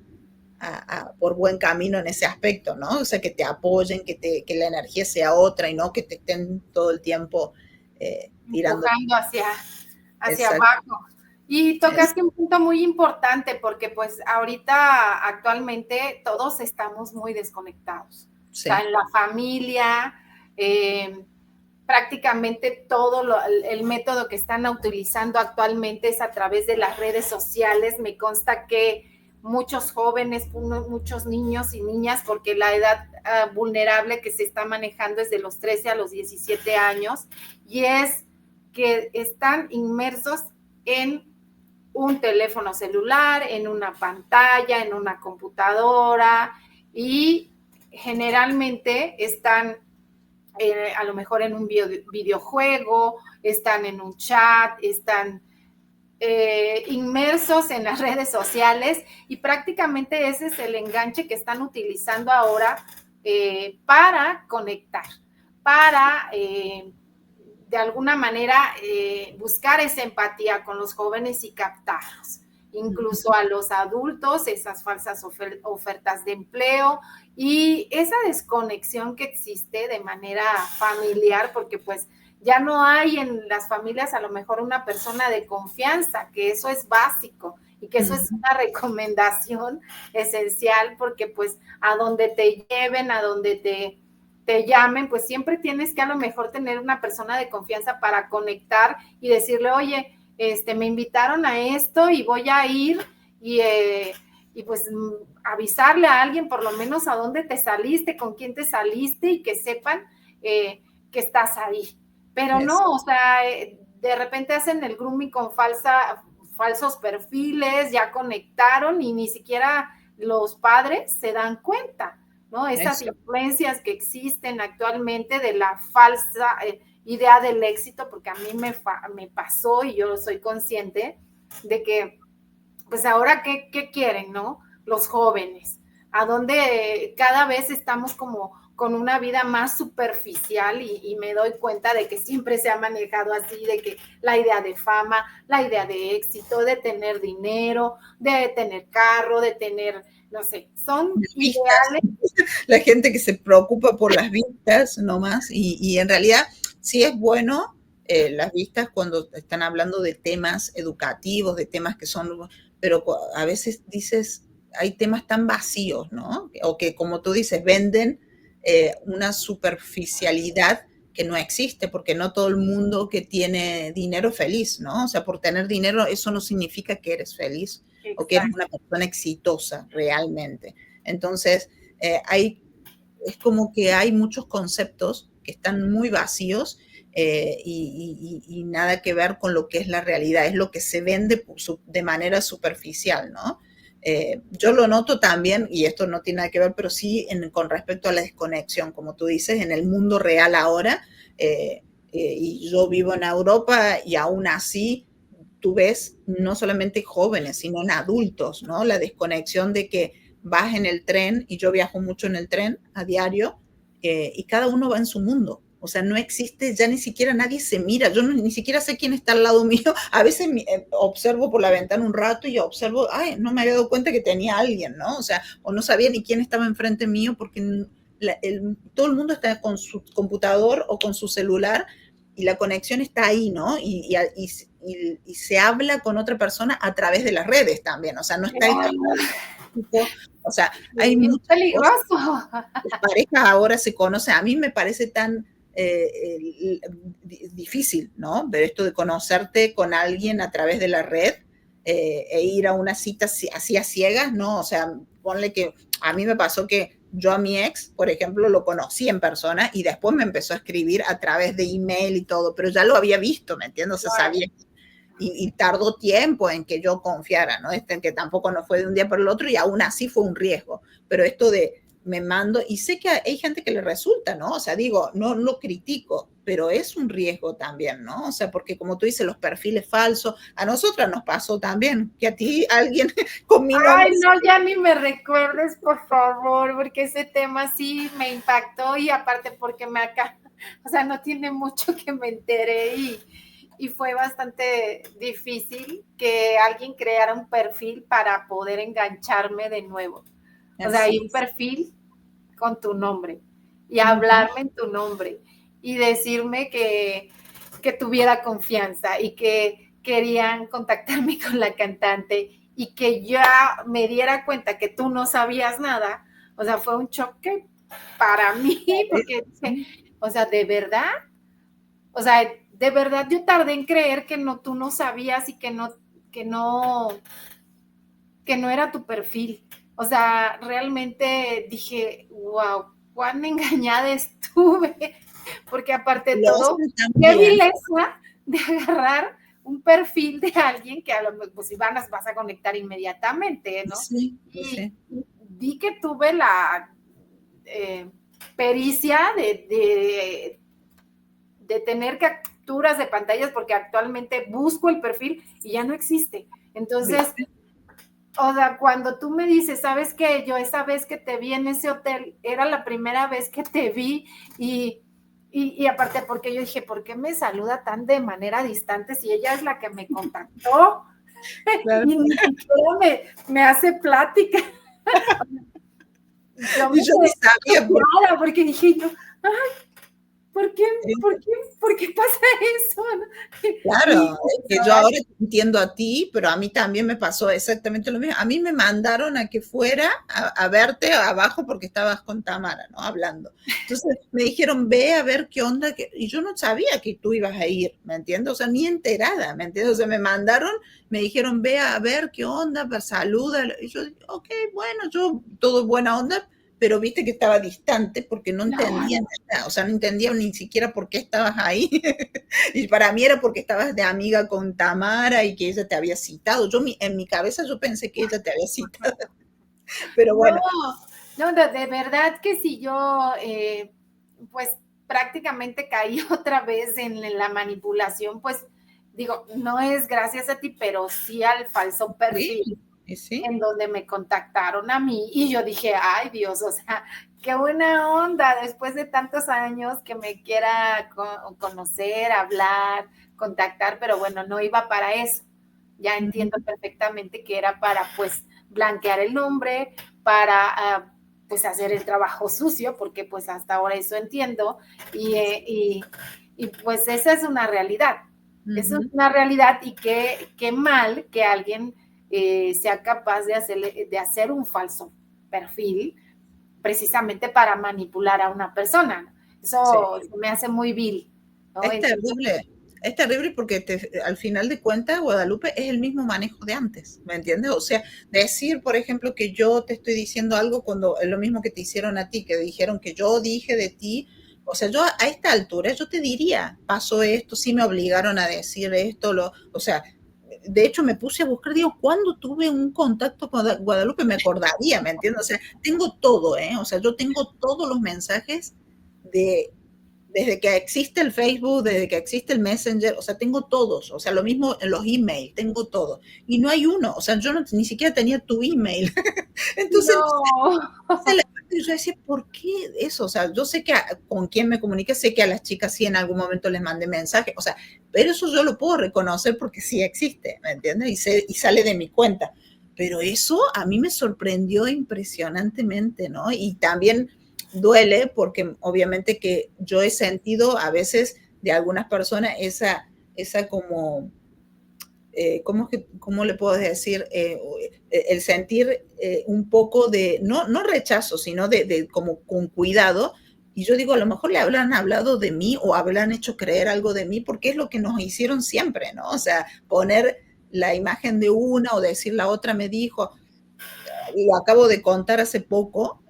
por buen camino en ese aspecto, ¿no? O sea, que te apoyen, que la energía sea otra y no que te estén todo el tiempo tirando. Empujando hacia abajo. Y tocaste un punto muy importante porque pues ahorita actualmente todos estamos muy desconectados. Sí. O sea, en la familia, prácticamente el método que están utilizando actualmente es a través de las redes sociales. Me consta que muchos jóvenes, muchos niños y niñas, porque la edad vulnerable que se está manejando es de los 13 a los 17 años, y es que están inmersos en un teléfono celular, en una pantalla, en una computadora, y generalmente están a lo mejor en un videojuego, están en un chat, están inmersos en las redes sociales, y prácticamente ese es el enganche que están utilizando ahora para conectar, para de alguna manera buscar esa empatía con los jóvenes y captarlos. incluso a los adultos, esas falsas ofertas de empleo y esa desconexión que existe de manera familiar, porque pues ya no hay en las familias a lo mejor una persona de confianza, que eso es básico y que eso es una recomendación esencial, porque pues a donde te lleven, a donde te llamen, pues siempre tienes que a lo mejor tener una persona de confianza para conectar y decirle, oye, me invitaron a esto y voy a ir y pues avisarle a alguien por lo menos a dónde te saliste, con quién te saliste y que sepan que estás ahí. Pero no, o sea, de repente hacen el grooming con falsos perfiles, ya conectaron y ni siquiera los padres se dan cuenta, ¿no? Esas influencias que existen actualmente de la falsa idea del éxito, porque a mí me pasó y yo soy consciente de que, pues ahora, ¿qué quieren, no? Los jóvenes, a donde cada vez estamos como con una vida más superficial y me doy cuenta de que siempre se ha manejado así, de que la idea de fama, la idea de éxito, de tener dinero, de tener carro, de tener, no sé, son ideales. La gente que se preocupa por las vistas nomás y en realidad sí es bueno las vistas cuando están hablando de temas educativos, de temas que son, pero a veces dices, hay temas tan vacíos, ¿no? O que como tú dices, venden una superficialidad que no existe, porque no todo el mundo que tiene dinero es feliz, ¿no? O sea, por tener dinero eso no significa que eres feliz. Exacto. O que eres una persona exitosa realmente. Entonces, es como que hay muchos conceptos que están muy vacíos y nada que ver con lo que es la realidad, es lo que se vende de manera superficial, ¿no? Yo lo noto también, y esto no tiene nada que ver, pero sí con respecto a la desconexión, como tú dices, en el mundo real ahora, y yo vivo en Europa y aún así tú ves no solamente jóvenes, sino en adultos, ¿no? La desconexión de que vas en el tren, y yo viajo mucho en el tren a diario, y cada uno va en su mundo. O sea, no existe, ya ni siquiera nadie se mira, yo ni siquiera sé quién está al lado mío, a veces observo por la ventana un rato y observo, ay, no me había dado cuenta que tenía alguien, ¿no? O sea, o no sabía ni quién estaba enfrente mío porque todo el mundo está con su computador o con su celular y la conexión está ahí, ¿no? Y se habla con otra persona a través de las redes también, o sea, no está... O sea, hay muchas peligroso. Las parejas ahora se conocen, a mí me parece tan difícil, ¿no? Ver esto de conocerte con alguien a través de la red e ir a una cita así a ciegas, ¿no? O sea, ponle que a mí me pasó que yo a mi ex, por ejemplo, lo conocí en persona y después me empezó a escribir a través de email y todo, pero ya lo había visto, ¿me entiendes? O sea, sabía. Y tardó tiempo en que yo confiara, ¿no? En que tampoco no fue de un día para el otro y aún así fue un riesgo. Pero esto de me mando, y sé que hay gente que le resulta, ¿no? O sea, digo, no lo critico, pero es un riesgo también, ¿no? O sea, porque como tú dices, los perfiles falsos, a nosotras nos pasó también, que a ti alguien con mi nombre... Ay, no, ya ni me recuerdes, por favor, porque ese tema sí me impactó y aparte porque o sea, no tiene mucho que me enteré y fue bastante difícil que alguien creara un perfil para poder engancharme de nuevo. O sea, hay un perfil con tu nombre y hablarme en tu nombre y decirme que tuviera confianza y que querían contactarme con la cantante y que ya me diera cuenta que tú no sabías nada. O sea, fue un choque para mí porque, o sea, ¿de verdad? O sea, de verdad yo tardé en creer que tú no sabías y que no era tu perfil. O sea, realmente dije, wow, cuán engañada estuve, porque aparte de todo, qué vileza de agarrar un perfil de alguien que a lo mejor pues, vas a conectar inmediatamente, ¿no? Sí, y vi que tuve la pericia de tener capturas de pantallas, porque actualmente busco el perfil y ya no existe. Entonces... O sea, cuando tú me dices, ¿sabes qué? Yo esa vez que te vi en ese hotel, era la primera vez que te vi y aparte porque yo dije, ¿por qué me saluda tan de manera distante si ella es la que me contactó? Claro. Y ni siquiera me hace plática. Yo me Y yo no quedé sabía por choqueada porque dije yo, ay, ¿por qué, qué. por qué pasa eso? Y Claro, es que pues, yo ahora, ahora te entiendo a ti, pero a mí también me pasó exactamente lo mismo. A mí me mandaron a que fuera a verte abajo porque estabas con Tamara, ¿no? Hablando. Entonces me dijeron, ve a ver qué onda, y yo no sabía que tú ibas a ir, ¿me entiendes? O sea, ni enterada, ¿me entiendes? O sea, me mandaron, me dijeron, ve a ver qué onda, saluda. Y yo, ok, bueno, yo todo buena onda, pero viste que estaba distante porque no entendía no, nada, o sea, no entendía ni siquiera por qué estabas ahí. Y para mí era porque estabas de amiga con Tamara y que ella te había citado. En mi cabeza yo pensé que ella te había citado, pero no, bueno. no, de verdad que si yo, pues prácticamente caí otra vez en la manipulación, pues digo, no es gracias a ti, pero sí al falso Sí, perfil y sí, en donde me contactaron a mí y yo dije, ay Dios, o sea, qué buena onda después de tantos años que me quiera conocer, hablar, contactar, pero bueno, no iba para eso. Ya entiendo perfectamente que era para pues blanquear el nombre, para pues hacer el trabajo sucio, porque pues hasta ahora eso entiendo y pues esa es una realidad. Eso es una realidad y qué mal que alguien sea capaz de hacer un falso perfil precisamente para manipular a una persona. sí. Eso me hace muy vil, ¿no? Entonces, Es terrible porque al final de cuentas Guadalupe es el mismo manejo de antes, ¿me entiendes? O sea, decir, por ejemplo, que yo te estoy diciendo algo cuando es lo mismo que te hicieron a ti, que dijeron que yo dije de ti, o sea, yo a esta altura yo te diría, pasó esto, sí me obligaron a decir esto, o sea, de hecho me puse a buscar, digo, ¿cuándo tuve un contacto con Guadalupe? Me acordaría, ¿me entiendes? O sea, tengo todo, ¿eh? O sea, yo tengo todos los mensajes de desde que existe el Facebook, desde que existe el Messenger, o sea, tengo todos, o sea, lo mismo en los emails, tengo todo. Y no hay uno, o sea, yo no, ni siquiera tenía tu email. Entonces, no. yo decía, ¿por qué eso? O sea, yo sé que con quién me comuniqué, sé que a las chicas sí en algún momento les mandé mensaje, o sea, pero eso yo lo puedo reconocer porque sí existe, ¿me entiendes? Y sale de mi cuenta. Pero eso a mí me sorprendió impresionantemente, ¿no? Y también duele porque obviamente que yo he sentido a veces de algunas personas esa como ¿cómo le puedo decir? El sentir un poco de, no rechazo, sino de como con cuidado. Y yo digo, a lo mejor le habrán hablado de mí o habrán hecho creer algo de mí, porque es lo que nos hicieron siempre, ¿no? O sea, poner la imagen de una o decir la otra me dijo, lo acabo de contar hace poco,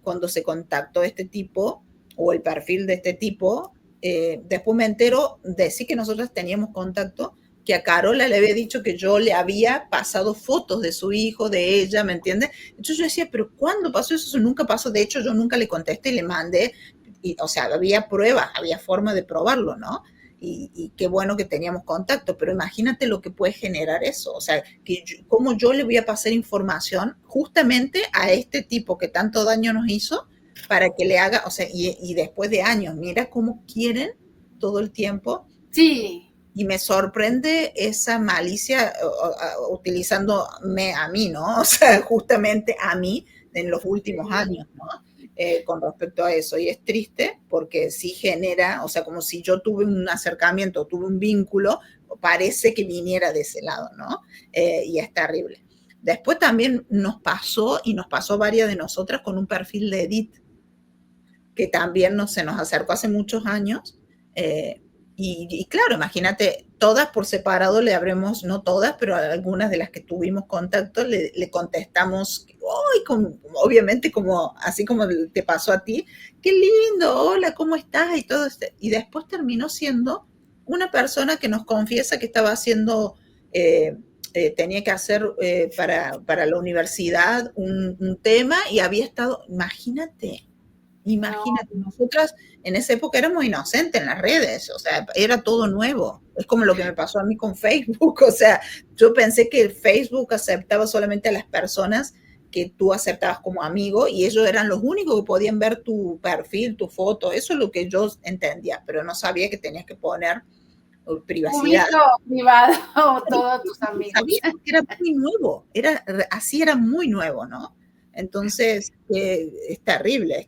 cuando se contactó este tipo o el perfil de este tipo, después me entero de sí que nosotros teníamos contacto, que a Carola le había dicho que yo le había pasado fotos de su hijo, de ella, ¿me entiendes? Entonces yo decía, pero ¿cuándo pasó eso? Eso nunca pasó. De hecho, yo nunca le contesté y le mandé, o sea, había pruebas, había forma de probarlo, ¿no? Y qué bueno que teníamos contacto, pero imagínate lo que puede generar eso, o sea, cómo yo le voy a pasar información justamente a este tipo que tanto daño nos hizo para que le haga, o sea, y después de años, mira cómo quieren todo el tiempo. Sí. Y me sorprende esa malicia utilizándome a mí, ¿no? O sea, justamente a mí en los últimos años, ¿no? Con respecto a eso. Y es triste porque sí genera, o sea, como si yo tuve un acercamiento, tuve un vínculo, parece que viniera de ese lado, ¿no? Y es terrible. Después también nos pasó, y nos pasó varias de nosotras con un perfil de Edith, que también se nos acercó hace muchos años. Y claro, imagínate, todas por separado le habremos, no todas, pero algunas de las que tuvimos contacto, le contestamos, ¡ay! Obviamente como, así como te pasó a ti, qué lindo, hola, ¿cómo estás? Y todo esto. Y después terminó siendo una persona que nos confiesa que estaba haciendo, tenía que hacer para la universidad un tema y había estado, imagínate, No. nosotras en esa época éramos inocentes en las redes, o sea, era todo nuevo. Es como lo que me pasó a mí con Facebook, o sea, yo pensé que el Facebook aceptaba solamente a las personas que tú aceptabas como amigo y ellos eran los únicos que podían ver tu perfil, tu foto, eso es lo que yo entendía, pero no sabía que tenías que poner privacidad. Público, privado, todos tus amigos. Sabía que era muy nuevo, así era muy nuevo, ¿no? Entonces, es terrible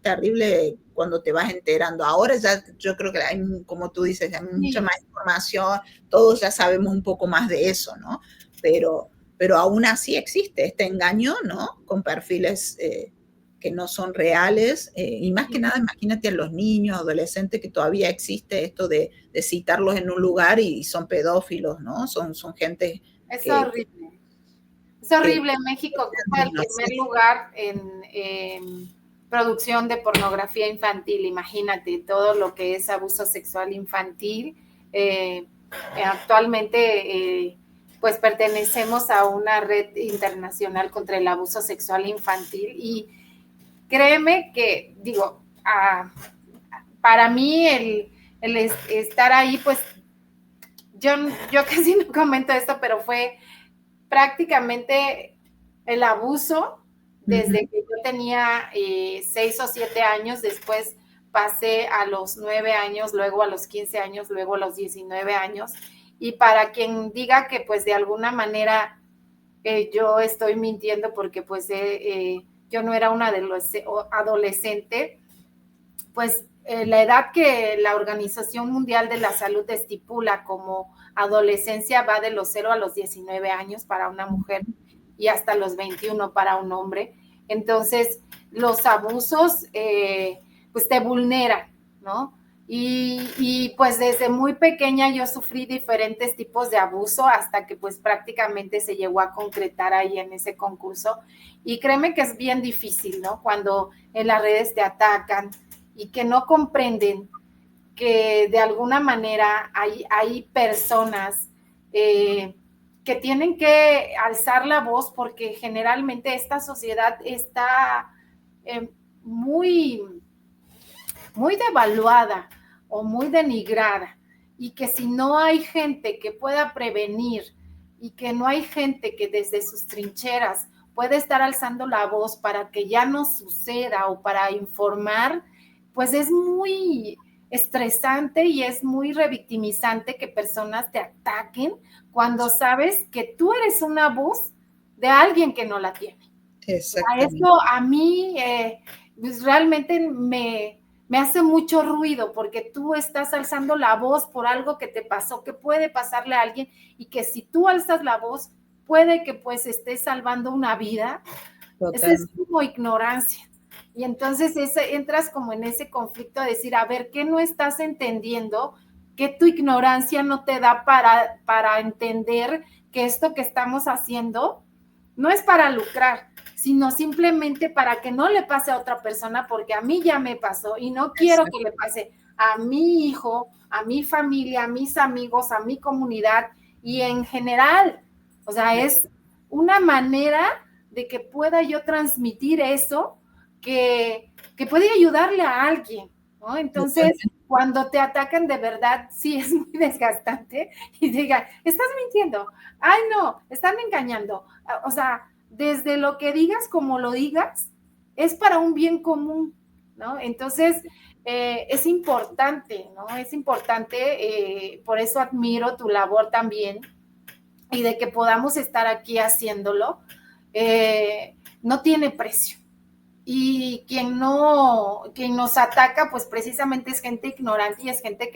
cuando te vas enterando. Ahora ya yo creo que hay, como tú dices, hay mucha más información, todos ya sabemos un poco más de eso, ¿no? Pero aún así existe este engaño, ¿no? Con perfiles que no son reales, y más que nada, imagínate a los niños, adolescentes, que todavía existe esto de citarlos en un lugar y son pedófilos, ¿no? Son gente Es que, horrible. Es horrible. México ocupa el primer lugar en producción de pornografía infantil. Imagínate todo lo que es abuso sexual infantil. Actualmente, pues pertenecemos a una red internacional contra el abuso sexual infantil y créeme que, digo, para mí el estar ahí, pues yo casi no comento esto, pero fue prácticamente el abuso desde que yo tenía 6 o 7 años, después pasé a los 9 años, luego a los 15 años, luego a los 19 años, y para quien diga que pues de alguna manera yo estoy mintiendo porque pues yo no era una adolescente, pues la edad que la Organización Mundial de la Salud estipula como adolescencia va de los 0 a los 19 años para una mujer y hasta los 21 para un hombre. Entonces, los abusos pues te vulneran, ¿no? Y pues desde muy pequeña yo sufrí diferentes tipos de abuso hasta que pues prácticamente se llegó a concretar ahí en ese concurso. Y créeme que es bien difícil, ¿no? Cuando en las redes te atacan y que no comprenden que de alguna manera hay personas que tienen que alzar la voz porque generalmente esta sociedad está muy devaluada o muy denigrada y que si no hay gente que pueda prevenir y que no hay gente que desde sus trincheras puede estar alzando la voz para que ya no suceda o para informar, pues es muy estresante y es muy revictimizante que personas te ataquen cuando sabes que tú eres una voz de alguien que no la tiene. Eso a mí pues realmente me hace mucho ruido porque tú estás alzando la voz por algo que te pasó, que puede pasarle a alguien y que si tú alzas la voz puede que pues estés salvando una vida. Esa es como ignorancia. Y entonces entras como en ese conflicto de decir, a ver, ¿qué no estás entendiendo? Que tu ignorancia no te da para entender que esto que estamos haciendo no es para lucrar, sino simplemente para que no le pase a otra persona, porque a mí ya me pasó y no quiero que le pase a mi hijo, a mi familia, a mis amigos, a mi comunidad y en general. O sea, es una manera de que pueda yo transmitir eso que puede ayudarle a alguien, ¿no? Entonces, cuando te atacan de verdad, sí es muy desgastante y digan, estás mintiendo, ay no, están engañando. O sea, desde lo que digas como lo digas, es para un bien común, ¿no? Entonces, es importante, ¿no? Es importante, por eso admiro tu labor también y de que podamos estar aquí haciéndolo, no tiene precio. Y quien nos ataca, pues precisamente es gente ignorante y es gente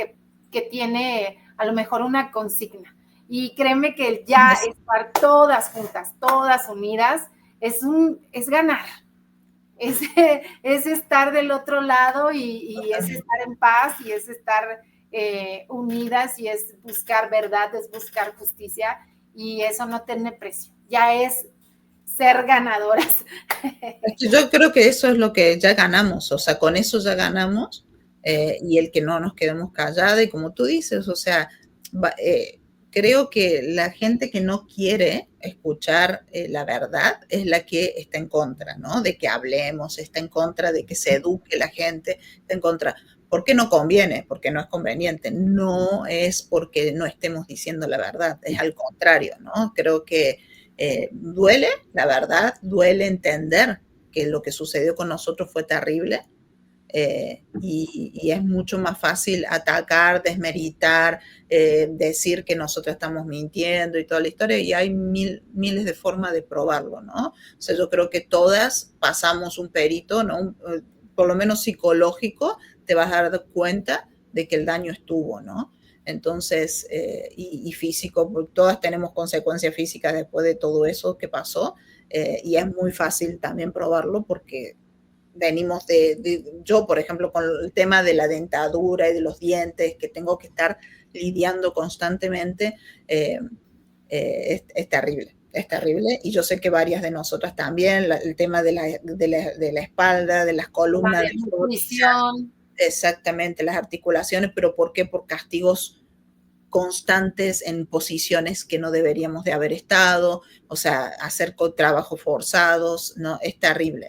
que tiene a lo mejor una consigna. Y créeme que ya estar todas juntas, todas unidas, es ganar. Es estar del otro lado y es estar en paz y es estar unidas y es buscar verdad, es buscar justicia y eso no tiene precio. Ya es ser ganadoras. Yo creo que eso es lo que ya ganamos, o sea, con eso ya ganamos y el que no nos quedemos calladas y como tú dices, o sea, creo que la gente que no quiere escuchar la verdad es la que está en contra, ¿no? De que hablemos, está en contra de que se eduque la gente, está en contra. ¿Por qué no conviene? Porque no es conveniente. No es porque no estemos diciendo la verdad, es al contrario, ¿no? Creo que duele, la verdad, duele entender que lo que sucedió con nosotros fue terrible, y es mucho más fácil atacar, desmeritar, decir que nosotros estamos mintiendo y toda la historia, y hay miles de formas de probarlo, ¿no? O sea, yo creo que todas pasamos un perito, ¿no? Por lo menos psicológico, te vas a dar cuenta de que el daño estuvo, ¿no? Entonces, y físico, todas tenemos consecuencias físicas después de todo eso que pasó, y es muy fácil también probarlo porque venimos yo, por ejemplo, con el tema de la dentadura y de los dientes, que tengo que estar lidiando constantemente, es terrible. Es terrible, y yo sé que varias de nosotras también, el tema de la espalda, de las columnas, de nutrición. Exactamente, las articulaciones, pero ¿por qué? Por castigos constantes en posiciones que no deberíamos de haber estado, o sea, hacer trabajos forzados, ¿no? Es terrible,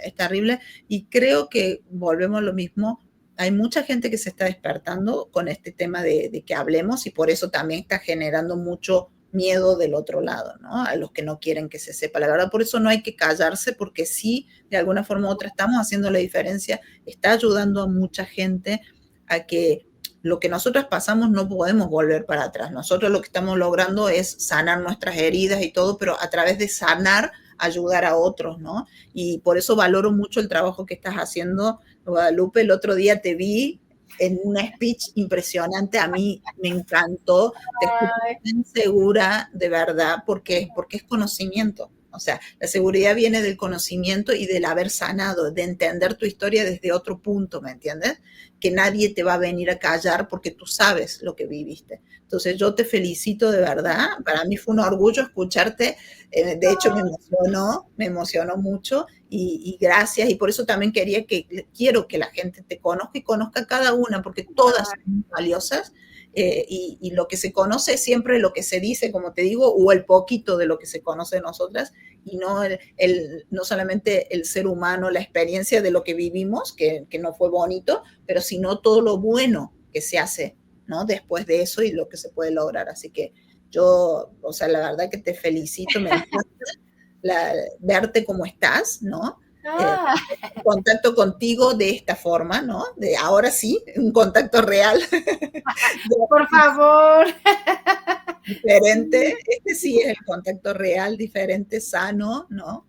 y creo que volvemos a lo mismo, hay mucha gente que se está despertando con este tema de que hablemos, y por eso también está generando mucho miedo del otro lado, ¿no? A los que no quieren que se sepa la verdad. Por eso no hay que callarse, porque sí, de alguna forma u otra estamos haciendo la diferencia, está ayudando a mucha gente a que lo que nosotros pasamos no podemos volver para atrás. Nosotros lo que estamos logrando es sanar nuestras heridas y todo, pero a través de sanar, ayudar a otros, ¿no? Y por eso valoro mucho el trabajo que estás haciendo, Guadalupe. El otro día te vi en una speech impresionante, a mí me encantó, te escucho tan segura, de verdad, porque es conocimiento. O sea, la seguridad viene del conocimiento y del haber sanado, de entender tu historia desde otro punto, ¿me entiendes? Que nadie te va a venir a callar porque tú sabes lo que viviste. Entonces yo te felicito de verdad, para mí fue un orgullo escucharte, de hecho me emocionó mucho, y gracias, y por eso también quiero que la gente te conozca y conozca a cada una, porque todas son valiosas. Y lo que se conoce es siempre lo que se dice, como te digo, o el poquito de lo que se conoce de nosotras, y no, no solamente el ser humano, la experiencia de lo que vivimos, que no fue bonito, pero sino todo lo bueno que se hace, ¿no? Después de eso, y lo que se puede lograr. Así que yo, o sea, la verdad que te felicito, me encanta verte como estás, ¿no? Contacto contigo de esta forma, ¿no? De ahora sí, un contacto real. Por favor. Diferente, este sí es el contacto real, diferente, sano, ¿no?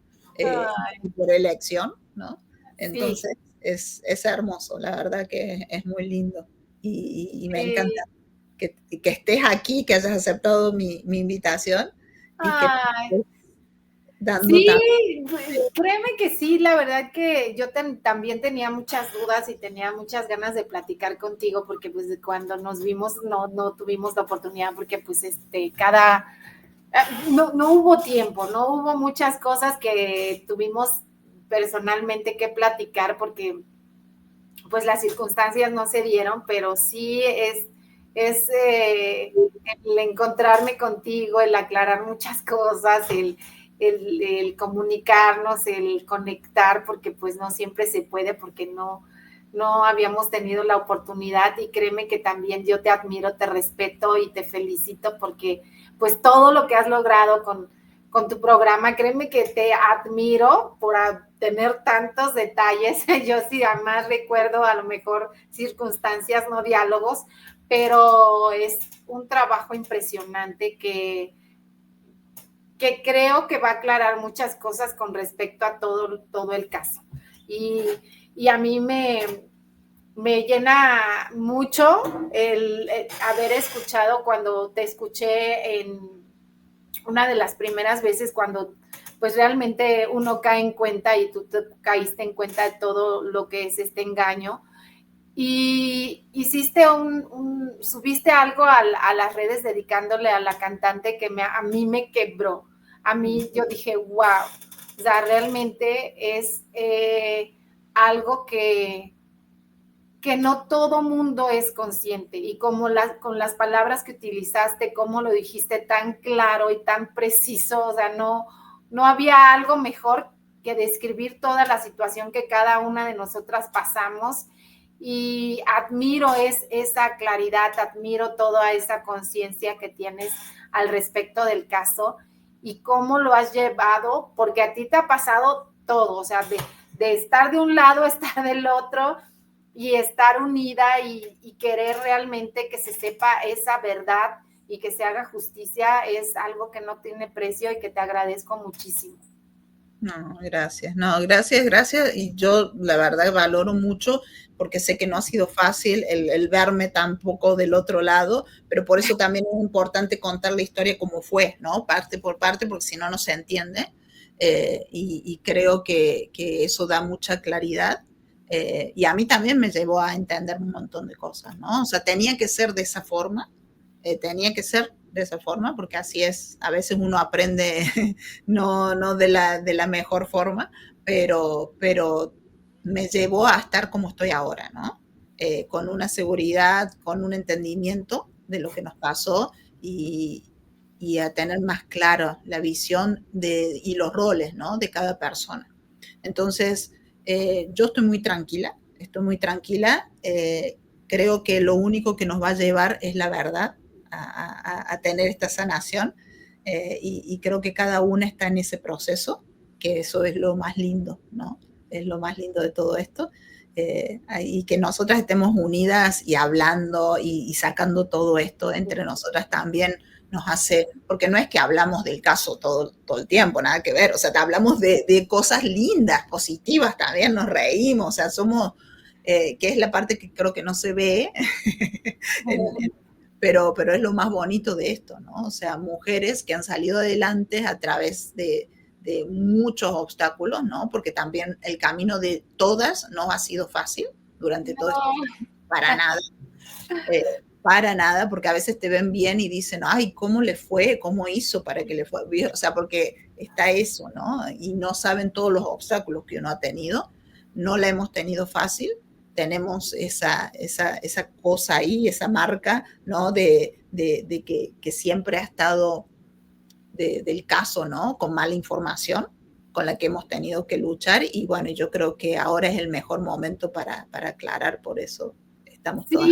Por elección, ¿no? Entonces, sí. Es hermoso, la verdad que es muy lindo, y me encanta que estés aquí, que hayas aceptado mi invitación, y que dando sí, créeme que sí, la verdad que yo también tenía muchas dudas y tenía muchas ganas de platicar contigo, porque pues cuando nos vimos no tuvimos la oportunidad, porque pues no hubo tiempo, no hubo muchas cosas que tuvimos personalmente que platicar, porque pues las circunstancias no se dieron, pero sí es el encontrarme contigo, el aclarar muchas cosas, el comunicarnos, el conectar, porque pues no siempre se puede, porque no habíamos tenido la oportunidad, y créeme que también yo te admiro, te respeto y te felicito, porque pues todo lo que has logrado con tu programa, créeme que te admiro por tener tantos detalles. Yo sí además recuerdo a lo mejor circunstancias, no diálogos, pero es un trabajo impresionante que creo que va a aclarar muchas cosas con respecto a todo el caso. Y a mí me llena mucho el haber escuchado, cuando te escuché en una de las primeras veces, cuando pues realmente uno cae en cuenta, y tú te caíste en cuenta de todo lo que es este engaño, y hiciste subiste algo a las redes dedicándole a la cantante que a mí me quebró. A mí yo dije, wow, o sea, realmente es algo que no todo mundo es consciente, y como con las palabras que utilizaste, cómo lo dijiste tan claro y tan preciso, o sea, no había algo mejor que describir toda la situación que cada una de nosotras pasamos, y admiro esa claridad, admiro toda esa conciencia que tienes al respecto del caso, y cómo lo has llevado, porque a ti te ha pasado todo, o sea, de estar de un lado, estar del otro, y estar unida y querer realmente que se sepa esa verdad y que se haga justicia es algo que no tiene precio y que te agradezco muchísimo. No, gracias. No, gracias, gracias. Y yo la verdad valoro mucho porque sé que no ha sido fácil el verme tampoco del otro lado, pero por eso también es importante contar la historia como fue, ¿no? Parte por parte, porque si no, no se entiende. Y creo que eso da mucha claridad. Y a mí también me llevó a entender un montón de cosas, ¿no? O sea, tenía que ser de esa forma, tenía que ser de esa forma, porque así es, a veces uno aprende no de la mejor forma, pero me llevó a estar como estoy ahora, ¿no? Con una seguridad, con un entendimiento de lo que nos pasó y a tener más claro la visión y los roles, ¿no? De cada persona. Entonces, yo estoy muy tranquila. Creo que lo único que nos va a llevar es la verdad a tener esta sanación y creo que cada una está en ese proceso, que eso es lo más lindo, ¿no? Es lo más lindo de todo esto. Y que nosotras estemos unidas y hablando y sacando todo esto entre nosotras también nos hace, porque no es que hablamos del caso todo el tiempo, nada que ver, o sea, te hablamos de cosas lindas, positivas también, nos reímos, o sea, somos, que es la parte que creo que no se ve, pero es lo más bonito de esto, ¿no? O sea, mujeres que han salido adelante a través de muchos obstáculos, ¿no? Porque también el camino de todas no ha sido fácil durante todo este tiempo, para nada, porque a veces te ven bien y dicen, ay, ¿cómo le fue? ¿Cómo hizo para que le fue? O sea, porque está eso, ¿no? Y no saben todos los obstáculos que uno ha tenido, no la hemos tenido fácil, tenemos esa cosa ahí, esa marca, ¿no? De que siempre ha estado del caso, ¿no? Con mala información, con la que hemos tenido que luchar y bueno, yo creo que ahora es el mejor momento para aclarar, por eso estamos todas.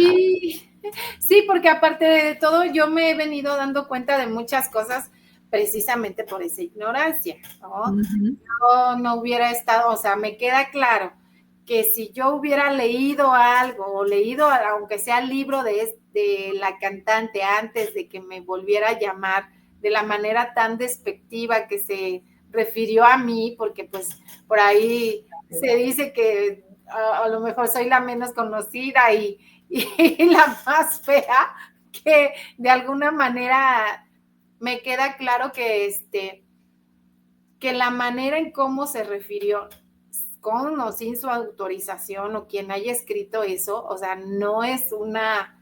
Sí, porque aparte de todo yo me he venido dando cuenta de muchas cosas precisamente por esa ignorancia, ¿no? Yo no hubiera estado, o sea, me queda claro que si yo hubiera leído algo o leído, aunque sea el libro de la cantante antes de que me volviera a llamar de la manera tan despectiva que se refirió a mí, porque pues por ahí se dice que a lo mejor soy la menos conocida y la más fea, que de alguna manera me queda claro que la manera en cómo se refirió, con o sin su autorización o quien haya escrito eso, o sea, no es una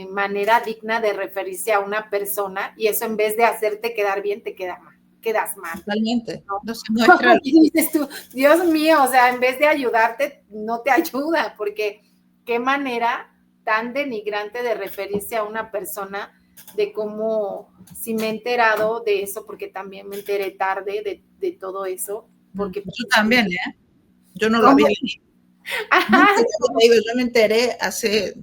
manera digna de referirse a una persona y eso en vez de hacerte quedar bien, te quedas mal. Totalmente. No se muestra. Dices tú, Dios mío, o sea, en vez de ayudarte, no te ayuda, porque qué manera tan denigrante de referirse a una persona, de cómo, si me he enterado de eso, porque también me enteré tarde de todo eso. Porque yo también, ¿eh? Yo no lo había leído. Yo me enteré hace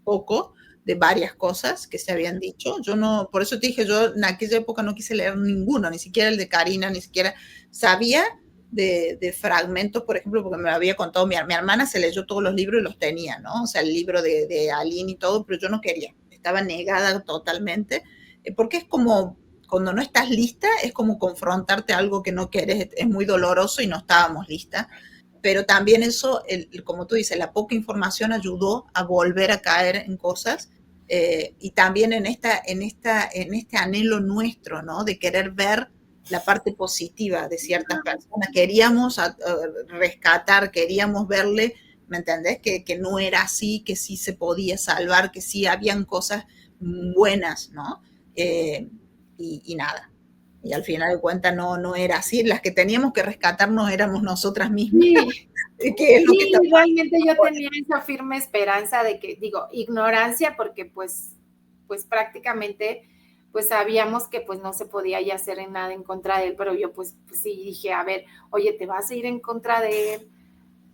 poco de varias cosas que se habían dicho. Yo no, por eso te dije, yo en aquella época no quise leer ninguno, ni siquiera el de Karina, ni siquiera sabía de fragmentos, por ejemplo, porque me lo había contado mi hermana, se leyó todos los libros y los tenía, ¿no? O sea, el libro de Aline y todo, pero yo no quería, estaba negada totalmente, porque es como, cuando no estás lista, es como confrontarte a algo que no quieres, es muy doloroso y no estábamos listas. Pero también eso, como tú dices, la poca información ayudó a volver a caer en cosas y también en este anhelo nuestro, ¿no? De querer ver la parte positiva de ciertas personas. Queríamos rescatar, queríamos verle, ¿me entendés? Que no era así, que sí se podía salvar, que sí habían cosas buenas, ¿no? Y nada. Y al final de cuentas no era así. Las que teníamos que rescatarnos éramos nosotras mismas. Sí. ¿Qué es lo que realmente yo tenía esa firme esperanza de que, digo, ignorancia, porque pues prácticamente pues sabíamos que pues no se podía ya hacer nada en contra de él, pero yo pues sí dije, a ver, oye, te vas a ir en contra de él,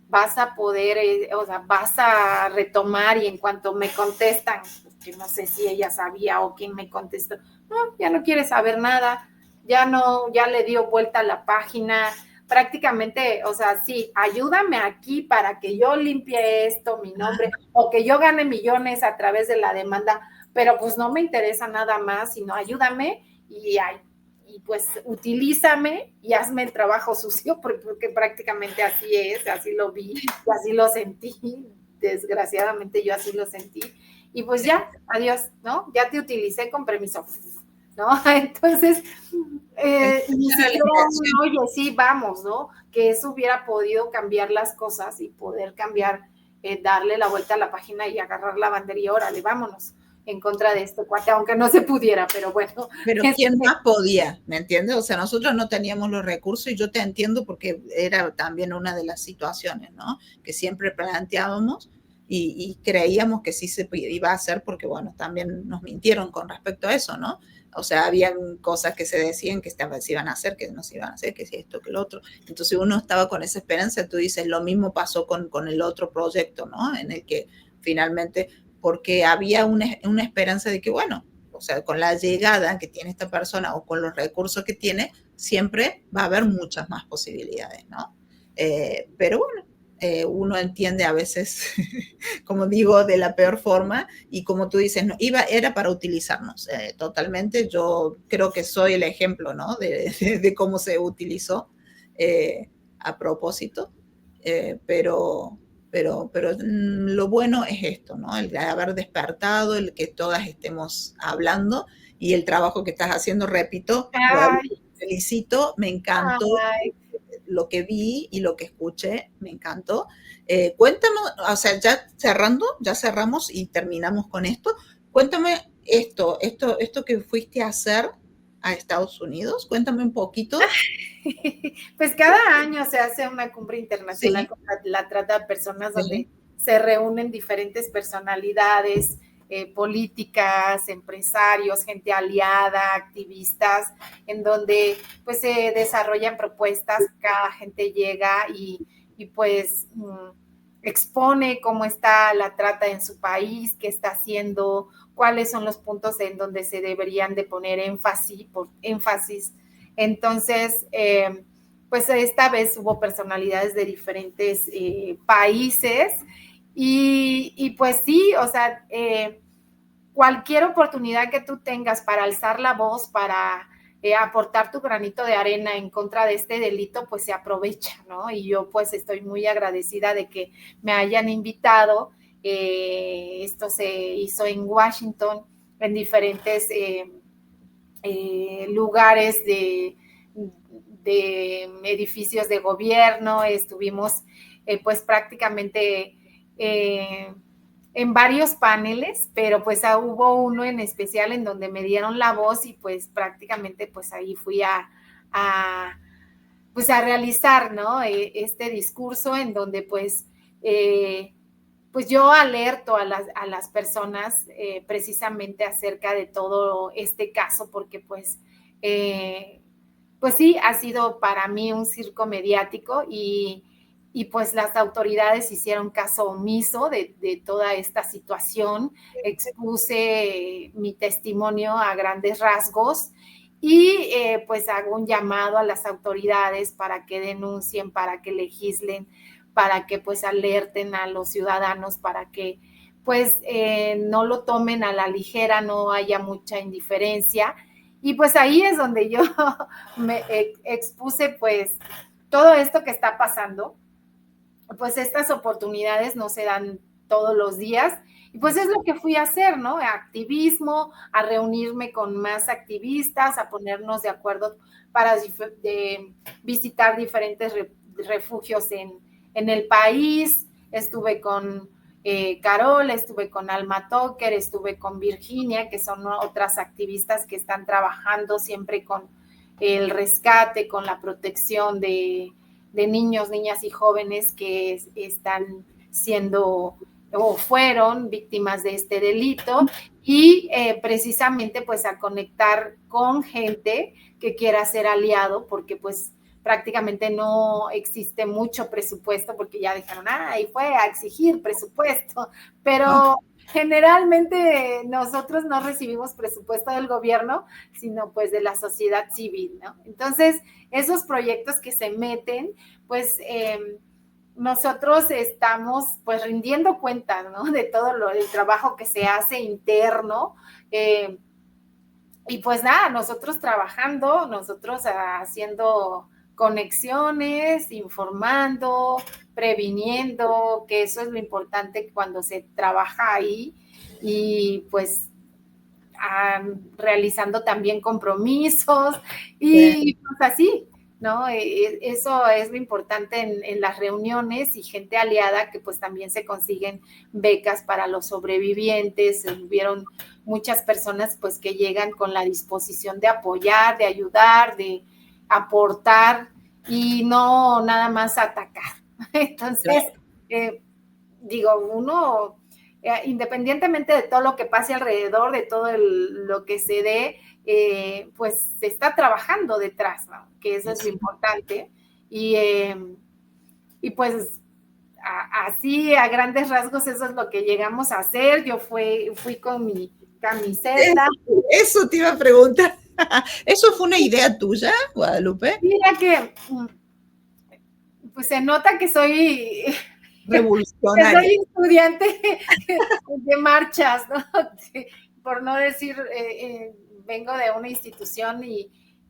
vas a poder, o sea, vas a retomar, y en cuanto me contestan, que no sé si ella sabía o quién me contestó, no, ya no quiere saber nada, ya le dio vuelta a la página, prácticamente, o sea, sí, ayúdame aquí para que yo limpie esto, mi nombre, o que yo gane millones a través de la demanda, pero pues no me interesa nada más, sino ayúdame y pues utilízame y hazme el trabajo sucio, porque prácticamente así es, así lo vi, y así lo sentí, desgraciadamente yo así lo sentí, y pues ya, adiós, ¿no? Ya te utilicé con permiso, ¿no? Entonces, ni siquiera oye, sí, vamos, ¿no? Que eso hubiera podido cambiar las cosas y poder cambiar, darle la vuelta a la página y agarrar la bandera y órale, vámonos en contra de este cuate, aunque no se pudiera, pero bueno. Pero ¿quién más podía? ¿Me entiendes? O sea, nosotros no teníamos los recursos y yo te entiendo porque era también una de las situaciones, ¿no? Que siempre planteábamos y creíamos que sí se iba a hacer porque, bueno, también nos mintieron con respecto a eso, ¿no? O sea, habían cosas que se decían que se iban a hacer, que no se iban a hacer, que si esto, que lo otro. Entonces uno estaba con esa esperanza, tú dices, lo mismo pasó con el otro proyecto, ¿no? En el que finalmente, porque había una esperanza de que, bueno, o sea, con la llegada que tiene esta persona o con los recursos que tiene, siempre va a haber muchas más posibilidades, ¿no? Pero bueno, uno entiende a veces, como digo, de la peor forma y como tú dices, no, era para utilizarnos totalmente. Yo creo que soy el ejemplo, ¿no? De cómo se utilizó a propósito, pero lo bueno es esto, ¿no? El de haber despertado, el que todas estemos hablando y el trabajo que estás haciendo, repito, lo felicito, me encantó. Ay. Lo que vi y lo que escuché, me encantó. Cuéntanos, o sea, ya cerramos y terminamos con esto. Cuéntame esto que fuiste a hacer a Estados Unidos, cuéntame un poquito. Pues cada año se hace una cumbre internacional contra la trata de personas donde se reúnen diferentes personalidades, políticas, empresarios, gente aliada, activistas, en donde pues se desarrollan propuestas, cada gente llega y pues expone cómo está la trata en su país, qué está haciendo, cuáles son los puntos en donde se deberían de poner énfasis. Entonces, pues esta vez hubo personalidades de diferentes países y pues sí, o sea, cualquier oportunidad que tú tengas para alzar la voz, para aportar tu granito de arena en contra de este delito, pues se aprovecha, ¿no? Y yo pues estoy muy agradecida de que me hayan invitado. Esto se hizo en Washington, en diferentes lugares de edificios de gobierno, estuvimos pues prácticamente en varios paneles, pero pues hubo uno en especial en donde me dieron la voz y pues prácticamente pues ahí fui a realizar, ¿no? Este discurso en donde pues yo alerto a las personas precisamente acerca de todo este caso, porque pues sí, ha sido para mí un circo mediático y pues las autoridades hicieron caso omiso de toda esta situación. Expuse mi testimonio a grandes rasgos y pues hago un llamado a las autoridades para que denuncien, para que legislen, para que pues alerten a los ciudadanos, para que pues no lo tomen a la ligera, no haya mucha indiferencia. Y pues ahí es donde yo me expuse pues todo esto que está pasando. Pues estas oportunidades no se dan todos los días y pues es lo que fui a hacer, ¿no? Activismo, a reunirme con más activistas, a ponernos de acuerdo para visitar diferentes refugios en el país. Estuve con Carol, estuve con Alma Tucker, estuve con Virginia, que son otras activistas que están trabajando siempre con el rescate, con la protección de niños, niñas y jóvenes que están siendo o fueron víctimas de este delito y precisamente pues a conectar con gente que quiera ser aliado, porque pues prácticamente no existe mucho presupuesto porque ya dijeron, y fue a exigir presupuesto, pero generalmente nosotros no recibimos presupuesto del gobierno, sino pues de la sociedad civil, ¿no? Entonces, esos proyectos que se meten, pues nosotros estamos pues rindiendo cuentas, ¿no? De todo el trabajo que se hace interno, y pues nada, nosotros trabajando, nosotros haciendo conexiones, informando, previniendo, que eso es lo importante cuando se trabaja ahí, y pues realizando también compromisos y pues así, ¿no? Eso es lo importante en las reuniones, y gente aliada que pues también se consiguen becas para los sobrevivientes. Hubieron muchas personas pues que llegan con la disposición de apoyar, de ayudar, de aportar y no nada más atacar. Entonces, digo, uno, independientemente de todo lo que pase alrededor, de todo lo que se dé, pues se está trabajando detrás, ¿no? Que eso es lo importante. Y pues así a grandes rasgos eso es lo que llegamos a hacer. Yo fui con mi camiseta. Eso te iba a preguntar. ¿Eso fue una idea tuya, Guadalupe? Mira que pues se nota que soy revolucionaria. Soy estudiante de marchas, ¿no? Por no decir, vengo de una institución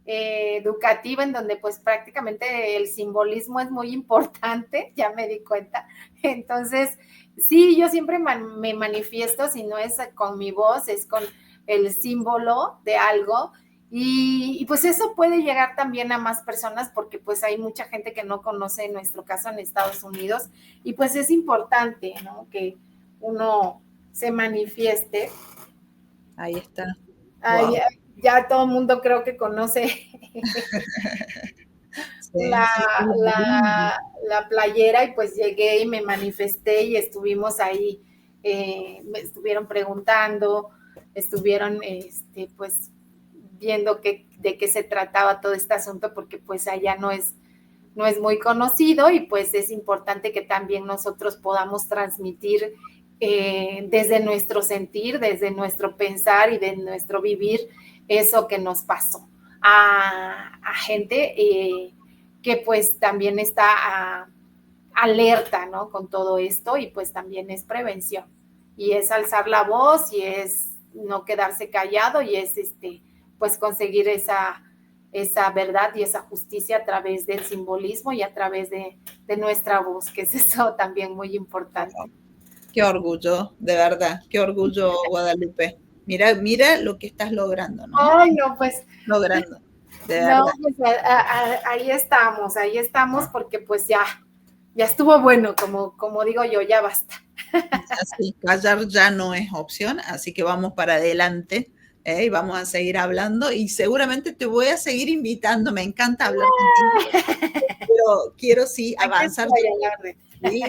educativa en donde pues prácticamente el simbolismo es muy importante, ya me di cuenta. Entonces, sí, yo siempre me manifiesto, si no es con mi voz, es con el símbolo de algo. Y pues eso puede llegar también a más personas porque pues hay mucha gente que no conoce nuestro caso en Estados Unidos, y pues es importante, ¿no? Que uno se manifieste. Ahí está. Wow. Ya todo el mundo creo que conoce la playera, y pues llegué y me manifesté y estuvimos ahí, me estuvieron preguntando, estuvieron pues viendo de qué se trataba todo este asunto, porque pues allá no es muy conocido, y pues es importante que también nosotros podamos transmitir desde nuestro sentir, desde nuestro pensar y de nuestro vivir eso que nos pasó a gente que pues también está alerta, ¿no? Con todo esto, y pues también es prevención, y es alzar la voz, y es no quedarse callado, y es pues conseguir esa verdad y esa justicia a través del simbolismo y a través de nuestra voz, que es eso también muy importante. Qué orgullo, de verdad, qué orgullo, Guadalupe. Mira lo que estás logrando, ¿no? Ay, no, pues. Logrando, de verdad. No, pues ahí estamos, porque pues ya estuvo bueno, como digo yo, ya basta. Así, callar ya no es opción, así que vamos para adelante. Y vamos a seguir hablando, y seguramente te voy a seguir invitando. Me encanta hablar contigo, pero quiero sí avanzar.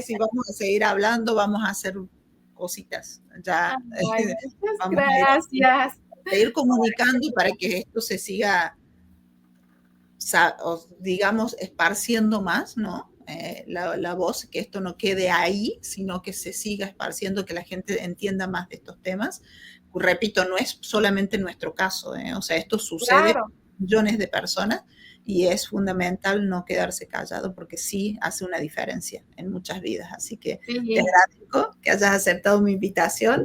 Sí, vamos a seguir hablando, vamos a hacer cositas. Ya, vamos gracias. A ir comunicando para que esto se siga, digamos, esparciendo más, ¿no? La voz, que esto no quede ahí, sino que se siga esparciendo, que la gente entienda más de estos temas. Repito, no es solamente nuestro caso, o sea, esto sucede a millones de personas, y es fundamental no quedarse callado, porque sí hace una diferencia en muchas vidas. Así que te agradezco que hayas aceptado mi invitación.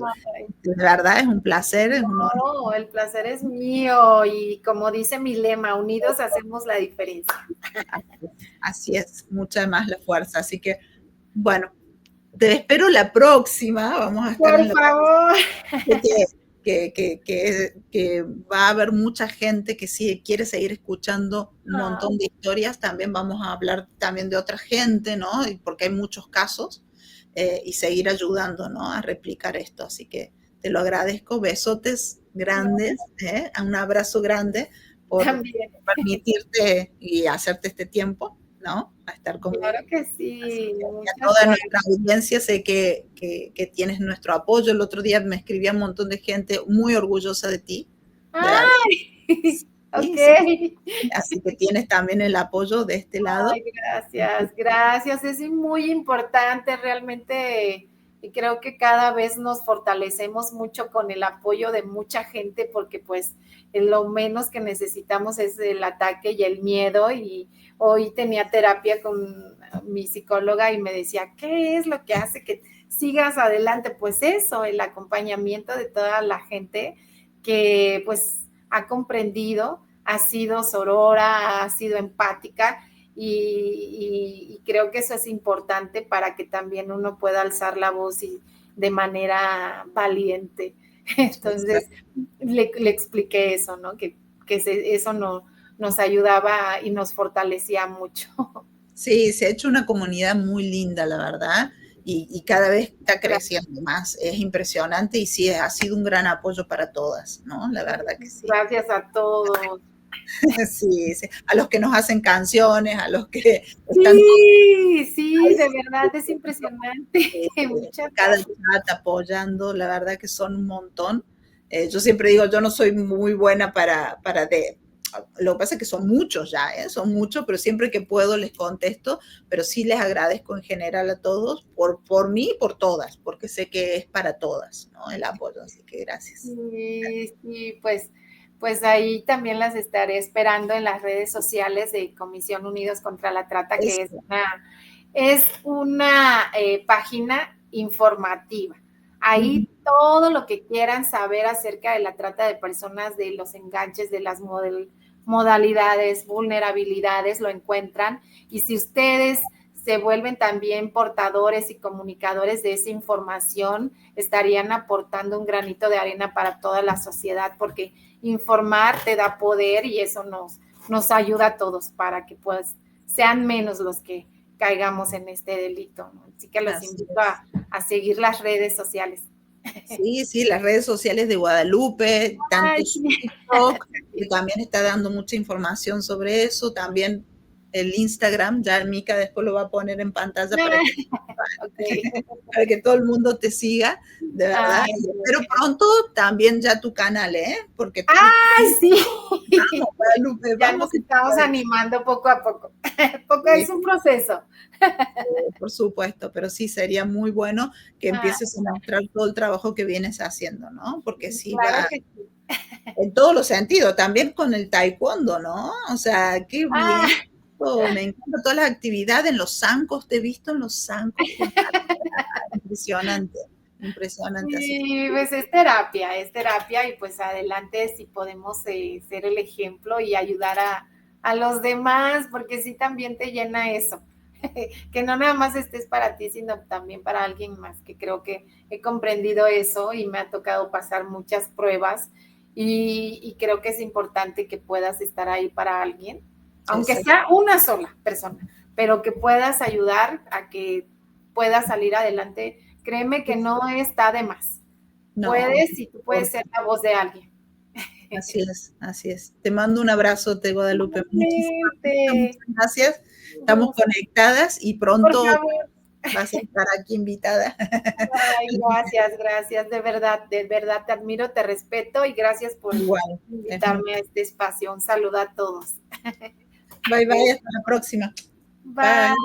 De verdad es un placer, es un honor. No, el placer es mío, y como dice mi lema, unidos hacemos la diferencia. Así es, mucha más la fuerza. Así que, bueno, te espero la próxima. Vamos a estar por favor. Que va a haber mucha gente que sí quiere seguir escuchando un montón de historias. También vamos a hablar también de otra gente, ¿no? Porque hay muchos casos, y seguir ayudando, ¿no? A replicar esto. Así que te lo agradezco. Besotes grandes, un abrazo grande por permitirte y hacerte este tiempo, ¿no? A estar conmigo. Claro que sí. Y a toda nuestra audiencia, sé que tienes nuestro apoyo. El otro día me escribía un montón de gente muy orgullosa de ti. ¡Ay! Ok. Así que tienes también el apoyo de este lado. Ay, gracias. Es muy importante realmente y creo que cada vez nos fortalecemos mucho con el apoyo de mucha gente porque pues lo menos que necesitamos es el ataque y el miedo y hoy tenía terapia con mi psicóloga y me decía, ¿qué es lo que hace que sigas adelante? Pues eso, el acompañamiento de toda la gente que pues ha comprendido, ha sido sorora, ha sido empática y creo que eso es importante para que también uno pueda alzar la voz y de manera valiente. Entonces le expliqué eso, ¿no? Que eso no, nos ayudaba y nos fortalecía mucho. Sí, se ha hecho una comunidad muy linda, la verdad, y cada vez está creciendo más. Es impresionante y sí, ha sido un gran apoyo para todas, ¿no? La verdad que sí. Gracias a todos. Sí, sí. A los que nos hacen canciones, a los que están... Sí, de verdad es impresionante. Muchas cada gracias. chat apoyando, la verdad que son un montón. Yo siempre digo, yo no soy muy buena lo que pasa es que son muchos ya, son muchos, pero siempre que puedo les contesto, pero sí les agradezco en general a todos, por mí y por todas, porque sé que es para todas, ¿no? El apoyo, así que gracias. Sí, pues ahí también las estaré esperando en las redes sociales de Comisión Unidos contra la Trata, que es una página informativa. Ahí todo lo que quieran saber acerca de la trata de personas, de los enganches, de las modalidades, vulnerabilidades, lo encuentran. Y si ustedes se vuelven también portadores y comunicadores de esa información, estarían aportando un granito de arena para toda la sociedad, porque informar te da poder y eso nos ayuda a todos para que pues sean menos los que caigamos en este delito, ¿no? Así que los invito a seguir las redes sociales. Sí, las redes sociales de Guadalupe, tanto TikTok, que también está dando mucha información sobre eso, también el Instagram, ya Mica después lo va a poner en pantalla para que todo el mundo te siga, de verdad. Pero pronto también ya tu canal, porque sí. Vamos, Guadalupe, ya nos estamos animando poco a poco. Es un proceso. Por supuesto, pero sí sería muy bueno que empieces a mostrar todo el trabajo que vienes haciendo, ¿no? Porque sí claro va en todos los sentidos, también con el taekwondo, ¿no? O sea, qué bien. Me encantan todas las actividades, en los zancos, te he visto en los zancos. Impresionante. Sí, pues es terapia y pues adelante si podemos ser el ejemplo y ayudar a los demás, porque sí también te llena eso, que no nada más estés para ti, sino también para alguien más, que creo que he comprendido eso y me ha tocado pasar muchas pruebas y creo que es importante que puedas estar ahí para alguien, aunque sea una sola persona, pero que puedas ayudar a que pueda salir adelante. Créeme que no está de más. No, puedes y tú puedes ser la voz de alguien. Así es. Te mando un abrazo, Guadalupe. Muchas gracias. Estamos conectadas y pronto vas a estar aquí invitada. Ay, gracias. De verdad te admiro, te respeto y gracias por invitarme a este espacio. Un saludo a todos. Bye, hasta la próxima. Bye.